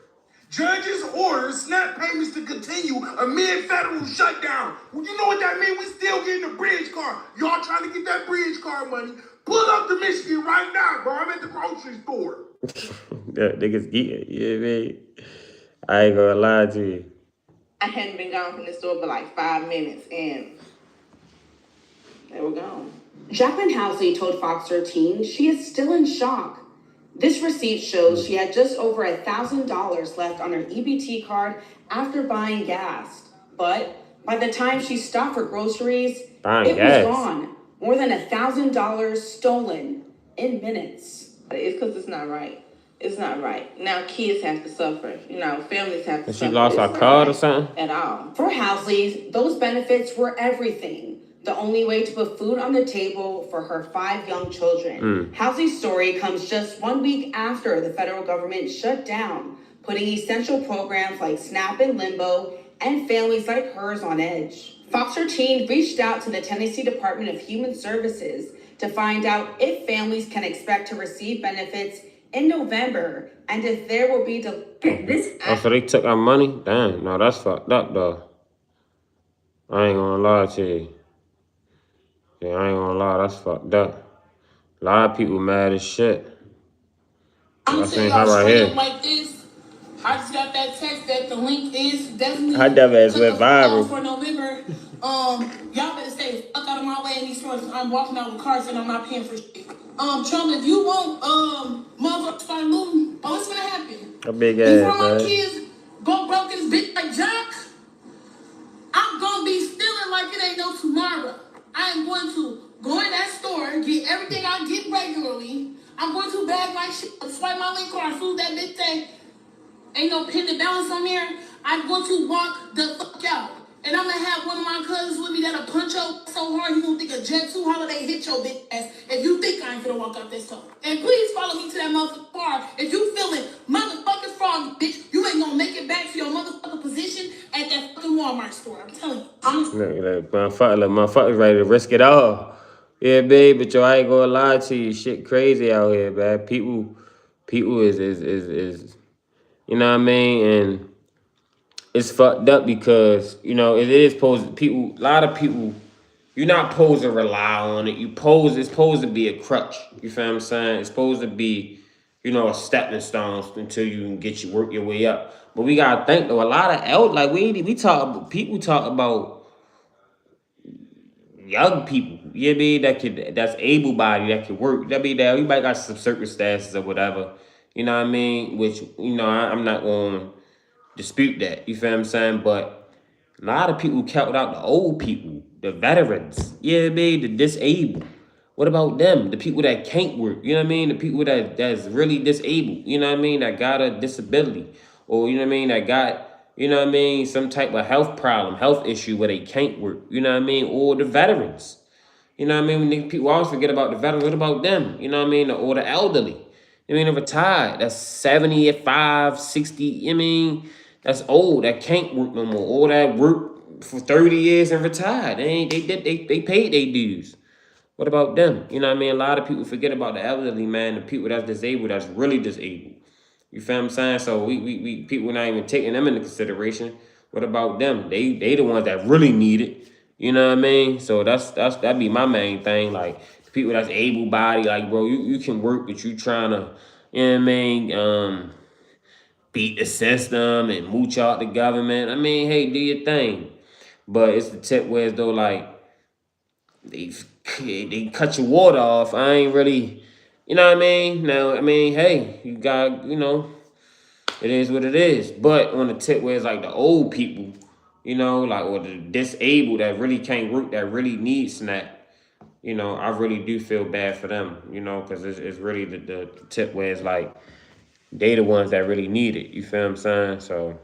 Judges order SNAP payments to continue amid federal shutdown. Well, you know what that means? We still getting the bridge card. Y'all trying to get that bridge card money. Pull up to Michigan right now, bro. I'm at the grocery store. That niggas get it. You know what I mean? I ain't gonna lie to you. I hadn't been gone from the store for like 5 minutes, and they were gone. Jacqueline Housley told Fox 13 she is still in shock. This receipt shows she had just over $1,000 left on her EBT card after buying gas. But by the time she stopped for groceries, it was gone. More than $1,000 stolen in minutes. It's because it's not right. It's not right. Now kids have to suffer. You know, families have to suffer. She lost her card or something? At all. For Housley, those benefits were everything. The only way to put food on the table for her 5 young children. Housley's story comes just 1 week after the federal government shut down, putting essential programs like SNAP in limbo and families like hers on edge. Fox 13 reached out to the Tennessee Department of Human Services to find out if families can expect to receive benefits in November and if there will be so they took our money? Damn, no, that's fucked up though. I ain't gonna lie to you. Yeah, I ain't gonna lie, that's fucked up. A lot of people mad as shit. I'm saying her right here. Like this, I just got that text that the link is definitely I never as went viral. For November. Y'all better stay the fuck out of my way in these stores. I'm walking out with cars and I'm not paying for shit. Trump, if you want motherfuckers start looting, what's gonna happen? A big ass, before my man. kids go broke this bitch like Jack, I'm gonna be stealing like it ain't no tomorrow. I am going to go in that store, get everything I get regularly. I'm going to bag my shit, swipe my link card, as soon as that bitch say, ain't no pending balance on there, I'm going to walk the fuck out. And I'm gonna have one of my cousins with me that'll punch you so hard you gonna think a Jet 2 holiday hit your bitch ass if you think I ain't gonna walk out this store. And please follow me to that motherfucking car. If you feeling motherfucking froggy, bitch, you ain't gonna make it back to your motherfucking position at that fucking Walmart store. I'm telling you. Motherfuckers ready to risk it all. Yeah, babe, but yo, I ain't gonna lie to you. Shit crazy out here, man. People is you know what I mean? And it's fucked up because, you know, it is supposed to, a lot of people, you're not supposed to rely on it. It's supposed to be a crutch. You feel what I'm saying? It's supposed to be, you know, a stepping stone until you can work your way up. But we gotta think though, a lot of people talk about young people, you know what I mean, that's able bodied, that can work. That be that everybody got some circumstances or whatever. You know what I mean? Which, you know, I'm not gonna dispute that. You feel what I'm saying? But a lot of people count out the old people, the veterans, you know what I mean? The disabled. What about them? The people that can't work, you know what I mean? The people that's really disabled, you know what I mean? That got a disability, or you know what I mean? That got, you know what I mean? Some type of health problem, health issue where they can't work, you know what I mean? Or the veterans, you know what I mean? When people always forget about the veterans, what about them? You know what I mean? Or the elderly, I mean, they're retired, that's 75, 60, I mean, that's old, that can't work no more, or that worked for 30 years and retired. They paid their dues. What about them? You know what I mean? A lot of people forget about the elderly, man, the people that's disabled, that's really disabled. You feel what I'm saying? So we people not even taking them into consideration. What about them? They the ones that really need it. You know what I mean? So that'd be my main thing. Like people that's able bodied, like bro, you can work, but you trying to, you know what I mean? Beat the system and mooch out the government. I mean, hey, do your thing. But it's the tip where as though like they cut your water off. I ain't really, you know what I mean? Now, I mean, hey, you got, you know, it is what it is. But on the tip where it's like the old people, you know, like, or the disabled that really can't work, that really need SNAP, you know, I really do feel bad for them, you know, because it's really the tip where it's like, they the ones that really need it. You feel what I'm saying? So,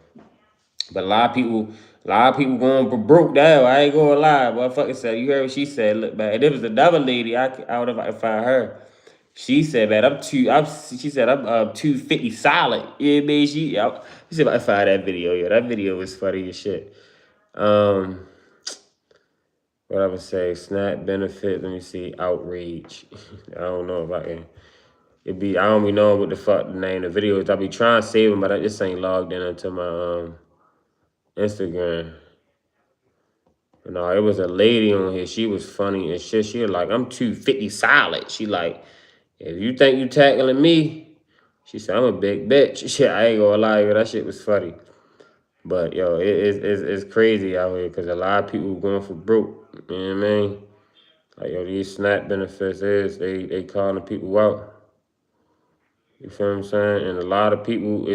but a lot of people going broke down. I ain't gonna lie. Motherfucker said, you heard what she said. Look back. And there was another lady, I would have find her. She said, man, she said, I'm 250 solid. You know what I mean? She said, I find that video. Yo, that video was funny as shit. What I would say, SNAP benefit, let me see, outrage. I don't know if I can. I don't be knowing what the fuck the name of the video is. I be trying to save them, but I just ain't logged in into my Instagram. No, it was a lady on here. She was funny and shit. She was like, I'm 250 solid. She like, if you think you tackling me, she said, I'm a big bitch. Shit, I ain't gonna lie, yo, that shit was funny. But yo, it's crazy out here because a lot of people going for broke. You know what I mean? Like, yo, these SNAP benefits they calling people out. You feel what I'm saying? And a lot of people,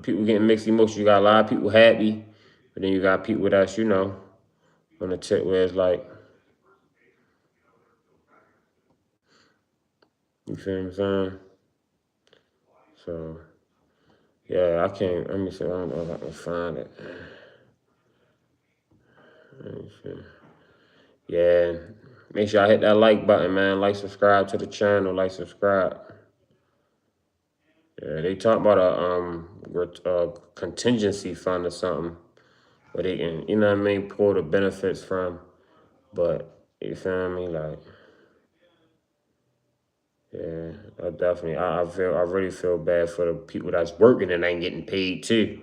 people getting mixed emotions. You got a lot of people happy, but then you got people that's, you know, on the tip where it's like, you feel what I'm saying? So, yeah, I can't, let me see, I don't know if I can find it. Let me see. Yeah, make sure I hit that like button, man. Like, subscribe to the channel, like, subscribe. Yeah, they talk about a contingency fund or something where they can, you know what I mean, pull the benefits from. But, you feel me, like, yeah, I really feel bad for the people that's working and ain't getting paid too.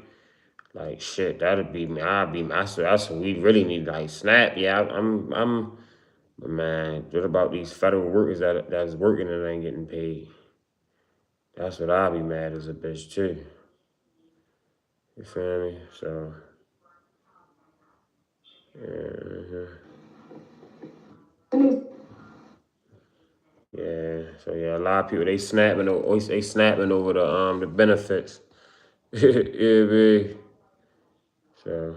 Like shit, that'd be me. That's what we really need. Like SNAP, yeah, but man, what about these federal workers that's working and ain't getting paid? That's what I'll be mad as a bitch too. You feel me? So, yeah. So yeah, a lot of people they snapping over the benefits. Yeah, man. So.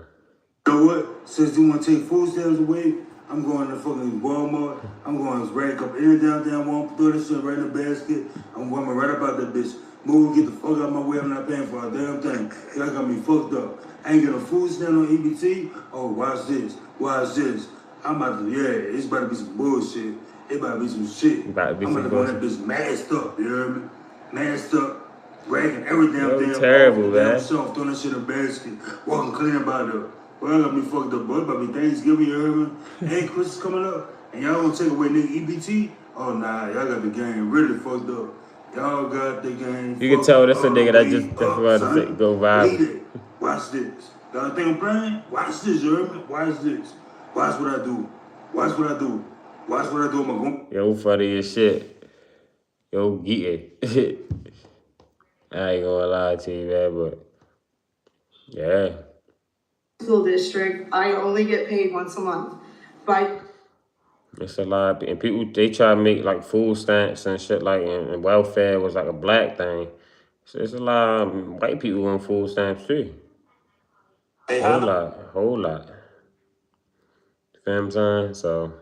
You know what? Since they want to take food stamps away, I'm going to fucking Walmart. I'm going to rack up every downtown Walmart, throw this shit right in the basket. I'm going right about that bitch. Move, get the fuck out of my way. I'm not paying for a damn thing. Y'all got me fucked up. I ain't getting a food stamp on EBT. Oh, watch this. Watch this. I'm about to, it's about to be some bullshit. It about to be some shit. I'm about to go in that bitch masked up, you hear me? Masked up. Bragging every damn terrible, man. Self, throwing that shit in a basket. Walking clean about it. Well, I got me fucked up, but about me Thanksgiving, you heard me? Hey, Christmas coming up, and y'all gonna take away nigga EBT? Oh, nah, y'all got the game really fucked up. Y'all got the game. You can tell this a nigga that just wanted to go viral. Watch this. Y'all think I'm playing? Watch this, you heard me? Watch this. Watch what I do. Watch what I do. Watch what I do. Yo, funny as shit. Yo, get it. I ain't gonna lie to you, man, but yeah. School district, I only get paid once a month. It's a lot, and people they try to make like food stamps and shit like, and welfare was like a black thing. So it's a lot of white people on food stamps too. Whole lot. You feel what I'm saying? So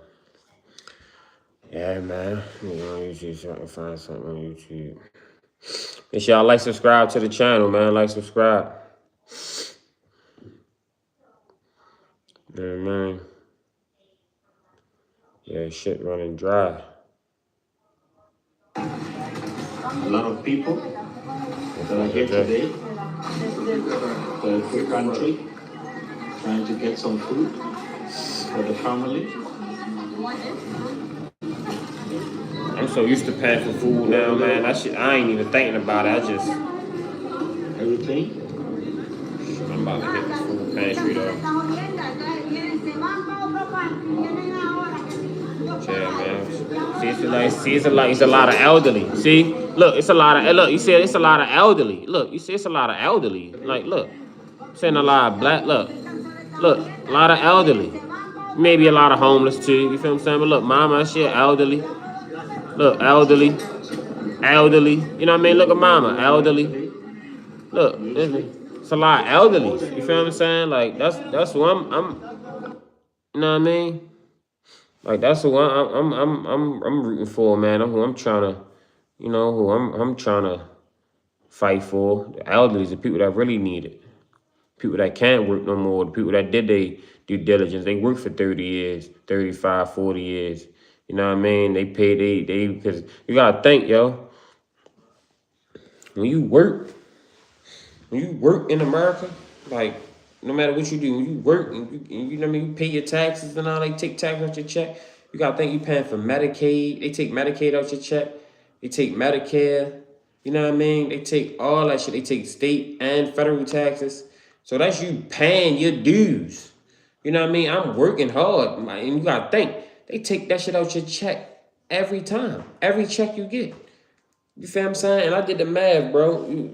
yeah, man. You know, YouTube so I can find something on YouTube. Make sure y'all like, subscribe to the channel, man. Like, subscribe. Yeah, man. Yeah, shit running dry. A lot of people that are here today, the free country, trying to get some food for the family. I'm so used to paying for food now, man. That shit, I ain't even thinking about it. Everything? I'm about to hit this food pantry, though. It's a lot of elderly. See, look, it's a lot of look. You see, it's a lot of elderly. Look, you see, it's a lot of elderly. Like, look, saying a lot of black. Look, a lot of elderly. Maybe a lot of homeless too. You feel what I'm saying? But look, mama, she elderly. Look, elderly. You know what I mean? Look at mama, elderly. Look, it's a lot of elderly. You feel what I'm saying? Like that's what I'm. You know what I mean? Like that's who I'm rooting for, man. Who I'm trying to, you know, who I'm trying to fight for. The elderly, the people that really need it. People that can't work no more. The people that did their due diligence. They worked for 30 years, 35, 40 years. You know what I mean? They pay they because you gotta think, yo. When you work in America, like no matter what you do, when you work and you know what I mean, you pay your taxes and all, they take tax out your check. You gotta think you paying for Medicaid. They take Medicaid out your check. They take Medicare. You know what I mean? They take all that shit. They take state and federal taxes. So that's you paying your dues. You know what I mean? I'm working hard, and you gotta think they take that shit out your check every time, every check you get. You feel what I'm saying? And I did the math, bro.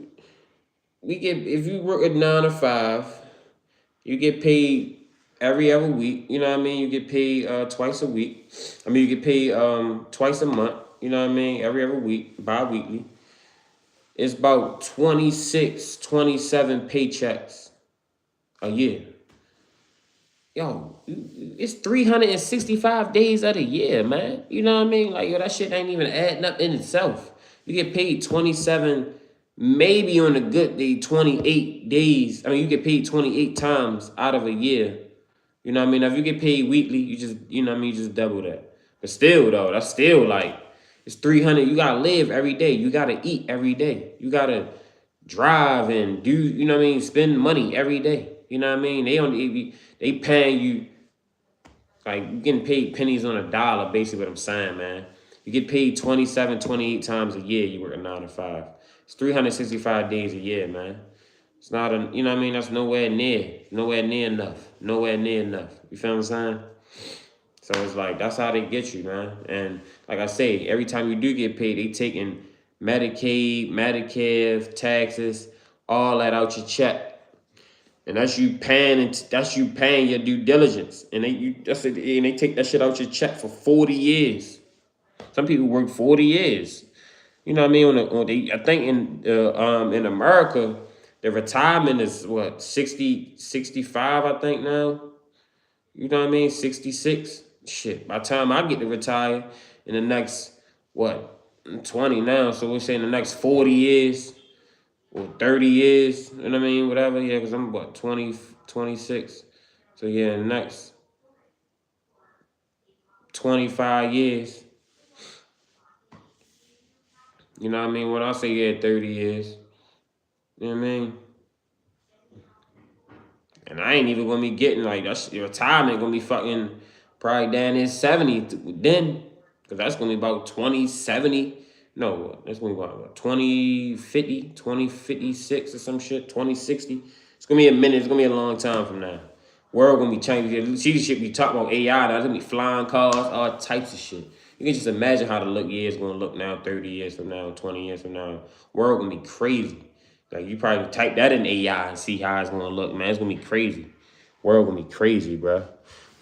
We get, if you work a 9 to 5, you get paid every other week. You know what I mean? You get paid twice a week. I mean, you get paid twice a month. You know what I mean? Every other week, bi-weekly. It's about 26, 27 paychecks a year. Yo, it's 365 days of the year, man. You know what I mean? Like, yo, that shit ain't even adding up in itself. You get paid 27, maybe on a good day, 28 days. I mean, you get paid 28 times out of a year. You know what I mean? If you get paid weekly, you just, you know what I mean, you just double that. But still, though, that's still like, it's 300. You gotta live every day. You gotta eat every day. You gotta drive and do, you know what I mean, spend money every day. You know what I mean? They paying you, like, you getting paid pennies on a dollar, basically what I'm saying, man. You get paid 27, 28 times a year, you work a 9 to 5. It's 365 days a year, man. It's not a, you know what I mean? That's nowhere near enough. Nowhere near enough. You feel what I'm saying? So it's like, that's how they get you, man. And like I say, every time you do get paid, they taking Medicaid, Medicare, taxes, all that out your check. And that's you paying your due diligence. And they take that shit out your check for 40 years. Some people work 40 years. You know what I mean? I think in America, the retirement is what, 60, 65, I think now. You know what I mean? 66. Shit. By the time I get to retire in the next, what, I'm 20 now, so we're saying the next 40 years or 30 years, you know what I mean? Whatever, yeah, because I'm what, 20, 26. So yeah, the next 25 years. You know what I mean? When I say yeah, 30 years. You know what I mean? And I ain't even gonna be getting like that's your retirement gonna be fucking probably down in 70 then. Cause that's gonna be about 2070. No, that's gonna be about 2050, 2056 or some shit, 2060. It's gonna be a minute, it's gonna be a long time from now. World gonna be changing. See the shit we talk about AI, there's gonna be flying cars, all types of shit. You can just imagine how the look years gonna look now, 30 years from now, 20 years from now. World gonna be crazy. Like, you probably type that in AI and see how it's gonna look, man. It's gonna be crazy. World gonna be crazy, bro.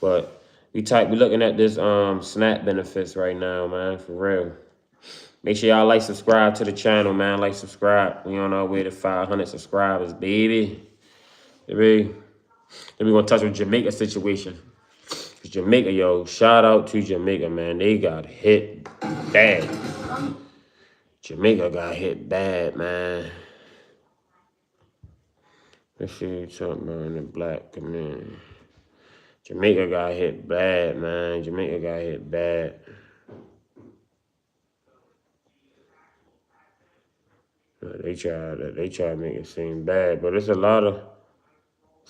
But we looking at this SNAP benefits right now, man, for real. Make sure y'all subscribe to the channel, man. Subscribe. We on our way to 500 subscribers, baby. Then we gonna touch on Jamaica situation. Jamaica, yo, shout out to Jamaica, man. They got hit bad. Jamaica got hit bad, man. Let's see what you're talking about in the black community. Jamaica got hit bad, man. Jamaica got hit bad. They try to make it seem bad, but it's a lot of.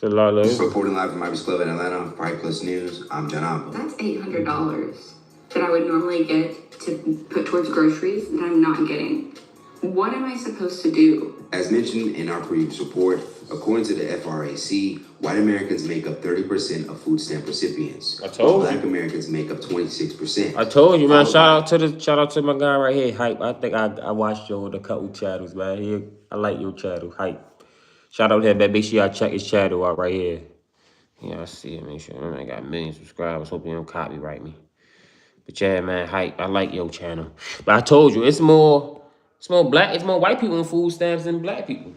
Reporting live from Ivy's Club in Atlanta, Bright Plus News. I'm John Apple. That's $800 that I would normally get to put towards groceries that I'm not getting. What am I supposed to do? As mentioned in our previous report, according to the FRAC, white Americans make up 30% of food stamp recipients. I told Black you. Americans make up 26%. I told you, man. Shout out to my guy right here, Hype. I think I watched your a couple channels, man. I like your channel, Hype. Shout out here, man. Make sure y'all check his channel out right here. Yeah, I see it. Make sure I got millions of subscribers. Hope you don't copyright me. But yeah, man, Hype. I like your channel. But I told you, it's more white people in food stamps than black people.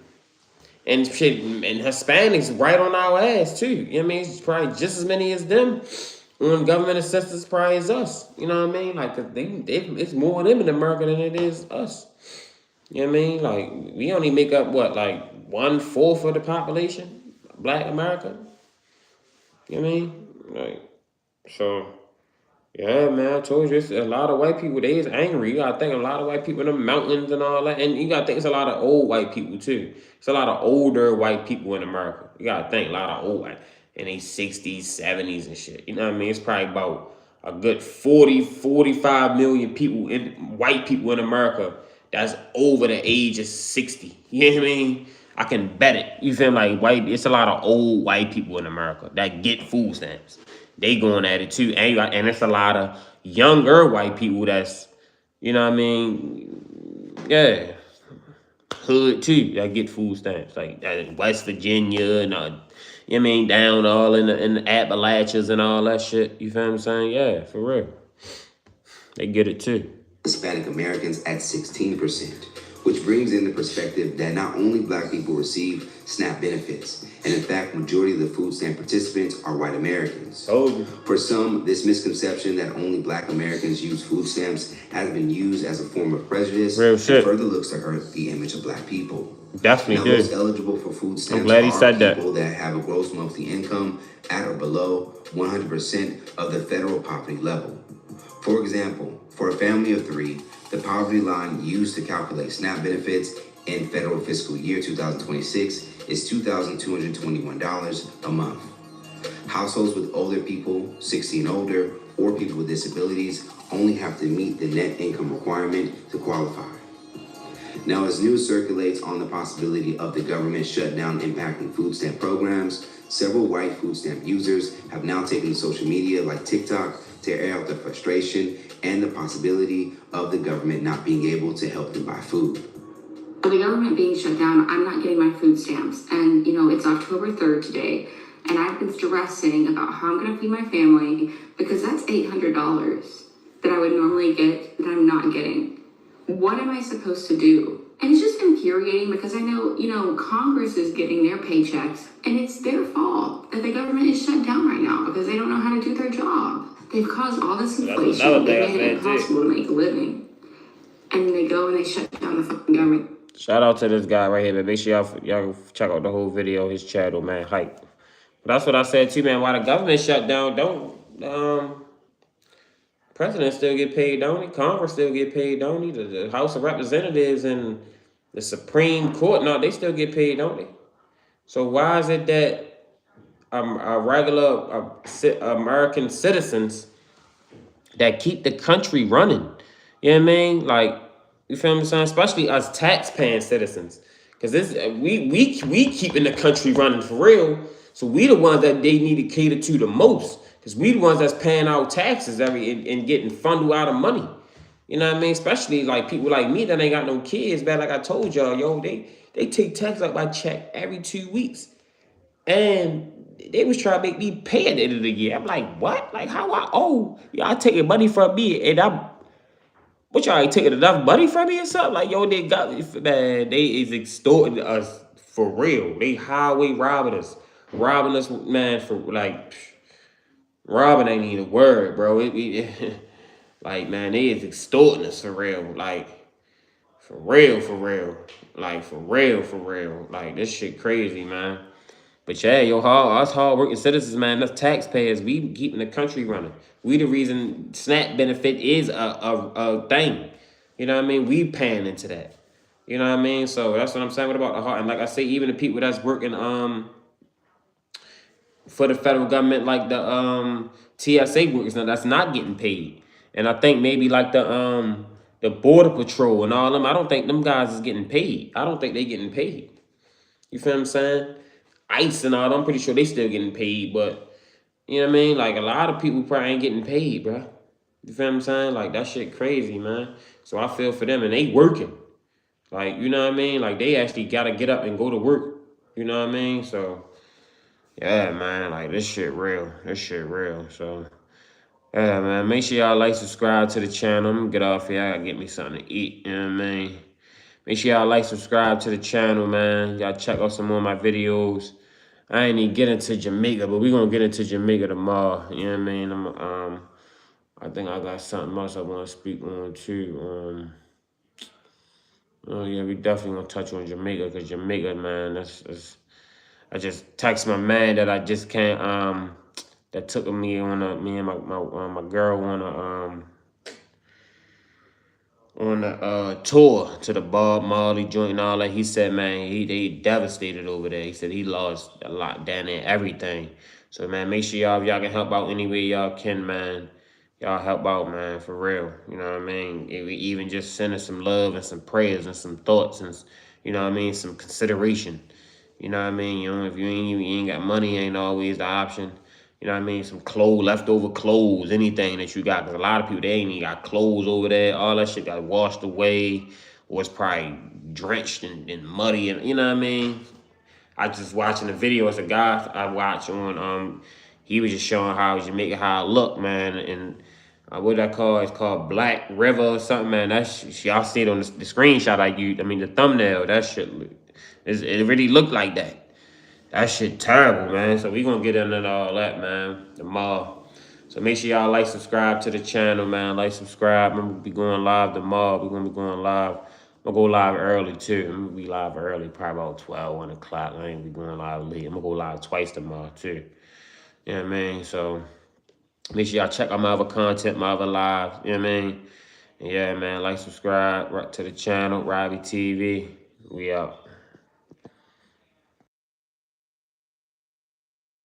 And shit, and Hispanics right on our ass too. You know what I mean? It's probably just as many as them on government assistance probably as us. You know what I mean? Like, it's more of them in America than it is us. You know what I mean? Like, we only make up what, like 1/4 of the population, Black America. You know what I mean? Like, so. Yeah, man, I told you, it's a lot of white people, they is angry. You gotta think a lot of white people in the mountains and all that. And you gotta think it's a lot of old white people, too. It's a lot of older white people in America. You gotta think a lot of old white, in their 60s, 70s and shit. You know what I mean? It's probably about a good 40, 45 million people, white people in America that's over the age of 60. You know what I mean? I can bet it. You feel like it's a lot of old white people in America that get food stamps. They going at it too. And it's a lot of younger white people that's, you know what I mean? Yeah. Hood too, that get food stamps. Like West Virginia and, you know what I mean? Down all in the Appalachians and all that shit. You feel what I'm saying? Yeah, for real. They get it too. Hispanic Americans at 16%, which brings in the perspective that not only black people receive SNAP benefits, and in fact, majority of the food stamp participants are white Americans. For some, this misconception that only black Americans use food stamps has been used as a form of prejudice and further looks to hurt the image of black people. Definitely Those eligible for food stamps people that have a gross monthly income at or below 100% of the federal poverty level. For example, for a family of 3, the poverty line used to calculate SNAP benefits in federal fiscal year 2026 is $2,221 a month. Households with older people, 60 and older, or people with disabilities only have to meet the net income requirement to qualify. Now, as news circulates on the possibility of the government shutdown impacting food stamp programs, several white food stamp users have now taken to social media like TikTok to air out their frustration and the possibility of the government not being able to help them buy food. With the government being shut down, I'm not getting my food stamps. And, it's October 3rd today, and I've been stressing about how I'm going to feed my family because that's $800 that I would normally get that I'm not getting. What am I supposed to do? And it's just infuriating because I know, Congress is getting their paychecks, and it's their fault that the government is shut down right now because they don't know how to do their job. They've caused all this inflation. They made it impossible to make a living. And they go and they shut down the fucking government. Shout out to this guy right here, man. Make sure y'all check out the whole video, his channel, man. Hype. But that's what I said too, man. Why the government shut down, president still get paid, don't he? Congress still get paid, don't he? The House of Representatives and the Supreme Court, no, they still get paid, don't they? So why is it that regular American citizens that keep the country running? You know what I mean? Like, you feel what I'm saying? Especially us tax-paying citizens. Because we keeping the country running for real. So we the ones that they need to cater to the most. Because we the ones that's paying out taxes and getting funded out of money. You know what I mean? Especially like people like me that ain't got no kids, man. Like I told y'all, yo, they take tax out my check every 2 weeks. And they was trying to make me pay at the end of the year. I'm like, what? Like how I owe? Y'all taking money from me and what y'all taking enough money from me or something? Like, yo, man, they is extorting us for real. They highway robbing us, man, for like, robbing ain't even a word, bro. Like, man, they is extorting us for real. Like, for real. Like, for real. Like, this shit crazy, man. But yeah, us hard-working citizens, man, us taxpayers, we keeping the country running. We the reason SNAP benefit is a thing. You know what I mean? We paying into that. You know what I mean? So that's what I'm saying. What about the heart? And like I say, even the people that's working for the federal government, like the TSA workers, now that's not getting paid. And I think maybe like the the Border Patrol and all them, I don't think them guys is getting paid. I don't think they getting paid. You feel what I'm saying? ICE and all, I'm pretty sure they still getting paid, but you know what I mean? Like, a lot of people probably ain't getting paid, bro. You feel what I'm saying? Like, that shit crazy, man. So I feel for them, and they working. Like, you know what I mean? Like, they actually got to get up and go to work. You know what I mean? So, yeah, man. Like, this shit real. This shit real. So, yeah, man. Make sure y'all like, subscribe to the channel. I'm going to get off here. I got to get me something to eat. You know what I mean? Make sure y'all like, subscribe to the channel, man. Y'all check out some more of my videos. I ain't even get into Jamaica, but we're going to get into Jamaica tomorrow. You know what I mean? I think I got something else I want to speak on, too. Oh, yeah, we definitely going to touch on Jamaica, because Jamaica, man, that's I just text my man that I just can't, that took me on me and my girl on a tour to the Bob Marley joint and all that. He said, man, they devastated over there. He said he lost a lot down there, everything. So, man, make sure y'all, if y'all can help out any way y'all can, man. Y'all help out, man, for real. You know what I mean? Even just sending some love and some prayers and some thoughts and, you know what I mean, some consideration. You know what I mean? You know, if you ain't got money, ain't always the option. You know what I mean? Some clothes, leftover clothes, anything that you got. Because a lot of people, they ain't even got clothes over there. All that shit got washed away, or it's probably drenched and muddy. And you know what I mean? I just watching the video. It's a guy I watch on, he was just showing how Jamaica, how it look, man. And what that call? It's called Black River or something, man. That's, y'all see it on the screenshot I used. I mean, the thumbnail, that shit, it really looked like that. That shit terrible, man. So we gonna get into all that, man, tomorrow. So make sure y'all like, subscribe to the channel, man. Like, subscribe. I'm gonna be going live tomorrow. We're gonna be going live. I'm gonna go live early too. I'm gonna be live early, probably about 12, 1 o'clock. I ain't be going live late. I'm gonna go live twice tomorrow too. You know what I mean? So make sure y'all check out my other content, my other lives. You know what I mean? And yeah, man, like, subscribe right to the channel, Robbie TV. We out.